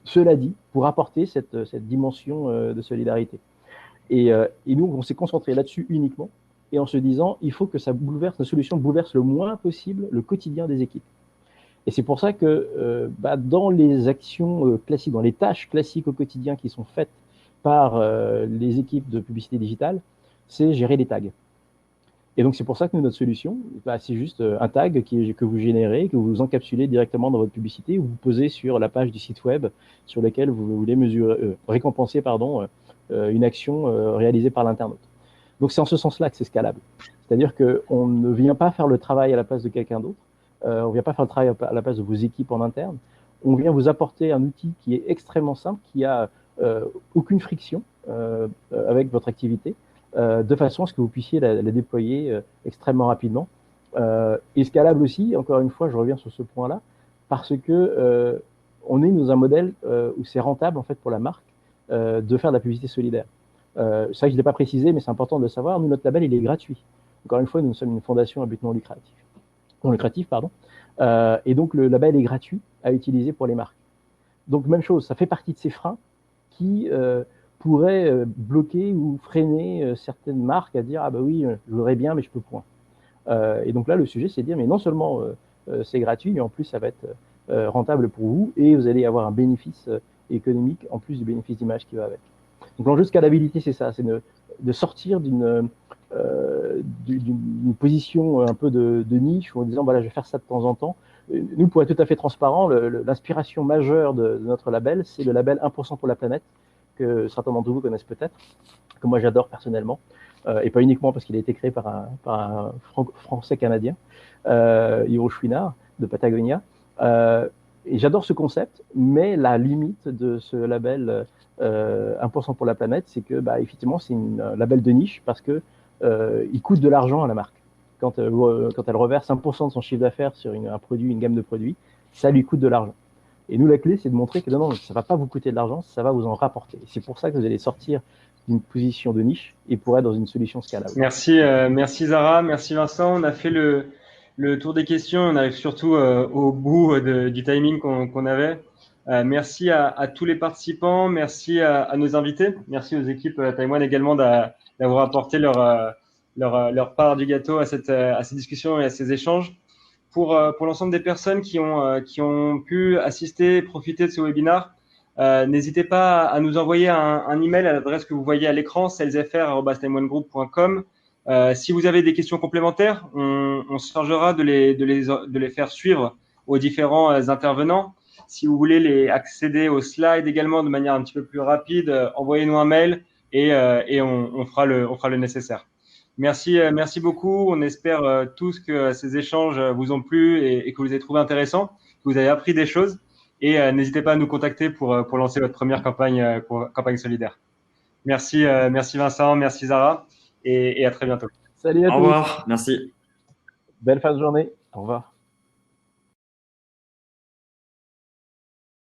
cela dit, pour apporter cette dimension de solidarité? Et nous, on s'est concentré là-dessus uniquement, et en se disant, il faut que nos solutions bouleversent le moins possible le quotidien des équipes. Et c'est pour ça que dans les actions classiques, dans les tâches classiques au quotidien qui sont faites par les équipes de publicité digitale, c'est gérer les tags. Et donc, c'est pour ça que notre solution, c'est juste un tag que vous générez, que vous encapsulez directement dans votre publicité, ou vous posez sur la page du site web sur laquelle vous voulez récompenser une action réalisée par l'internaute. Donc, c'est en ce sens-là que c'est scalable. C'est-à-dire qu'on ne vient pas faire le travail à la place de quelqu'un d'autre, on ne vient pas faire le travail à la place de vos équipes en interne, on vient vous apporter un outil qui est extrêmement simple, qui a aucune friction avec votre activité, de façon à ce que vous puissiez la déployer extrêmement rapidement. Et scalable aussi, encore une fois, je reviens sur ce point-là, parce que on est dans un modèle où c'est rentable en fait pour la marque de faire de la publicité solidaire. C'est vrai que je ne l'ai pas précisé, mais c'est important de le savoir. Nous, notre label, il est gratuit. Encore une fois, nous sommes une fondation à but non lucratif, pardon. Et donc, le label est gratuit à utiliser pour les marques. Donc, même chose, ça fait partie de ces freins qui pourraient bloquer ou freiner certaines marques à dire « Ah bah oui, je voudrais bien, mais je peux point ». Et donc là, le sujet, c'est de dire « Mais non seulement c'est gratuit, mais en plus, ça va être rentable pour vous et vous allez avoir un bénéfice économique en plus du bénéfice d'image qui va avec ». Donc l'enjeu de scalabilité, c'est ça, c'est de sortir d'une position un peu de niche, en disant voilà, je vais faire ça de temps en temps. Nous, pour être tout à fait transparent, l'inspiration majeure de notre label, c'est le label 1% pour la planète, que certains d'entre vous connaissent peut-être, que moi j'adore personnellement, et pas uniquement parce qu'il a été créé par un Français-Canadien, Hiro Chouinard, de Patagonia. Et j'adore ce concept, mais la limite de ce label 1% pour la planète, c'est que effectivement, c'est un label de niche parce que il coûte de l'argent à la marque. Quand elle reverse 1% de son chiffre d'affaires sur un produit, une gamme de produits, ça lui coûte de l'argent. Et nous, la clé, c'est de montrer que non, ça ne va pas vous coûter de l'argent, ça va vous en rapporter. C'est pour ça que vous allez sortir d'une position de niche et pour être dans une solution scalable. Merci, merci Zara, merci Vincent. On a fait le tour des questions. On arrive surtout au bout du timing qu'on avait. Merci à tous les participants, merci à nos invités, merci aux équipes Taïwan également d'avoir apporté leur part du gâteau à ces discussions et à ces échanges. Pour l'ensemble des personnes qui ont pu assister et profiter de ce webinaire, n'hésitez pas à nous envoyer un email à l'adresse que vous voyez à l'écran, salesfr@taimongroup.com. Si vous avez des questions complémentaires, on se chargera de les faire suivre aux différents intervenants. Si vous voulez accéder aux slides également de manière un petit peu plus rapide, envoyez-nous un mail et on fera le nécessaire. Merci beaucoup. On espère tous que ces échanges vous ont plu et que vous les avez trouvés intéressants, que vous avez appris des choses. Et n'hésitez pas à nous contacter pour lancer votre première campagne solidaire. Merci Vincent, merci Zara et à très bientôt. Salut à tous. Au revoir, merci. Belle fin de journée. Au revoir.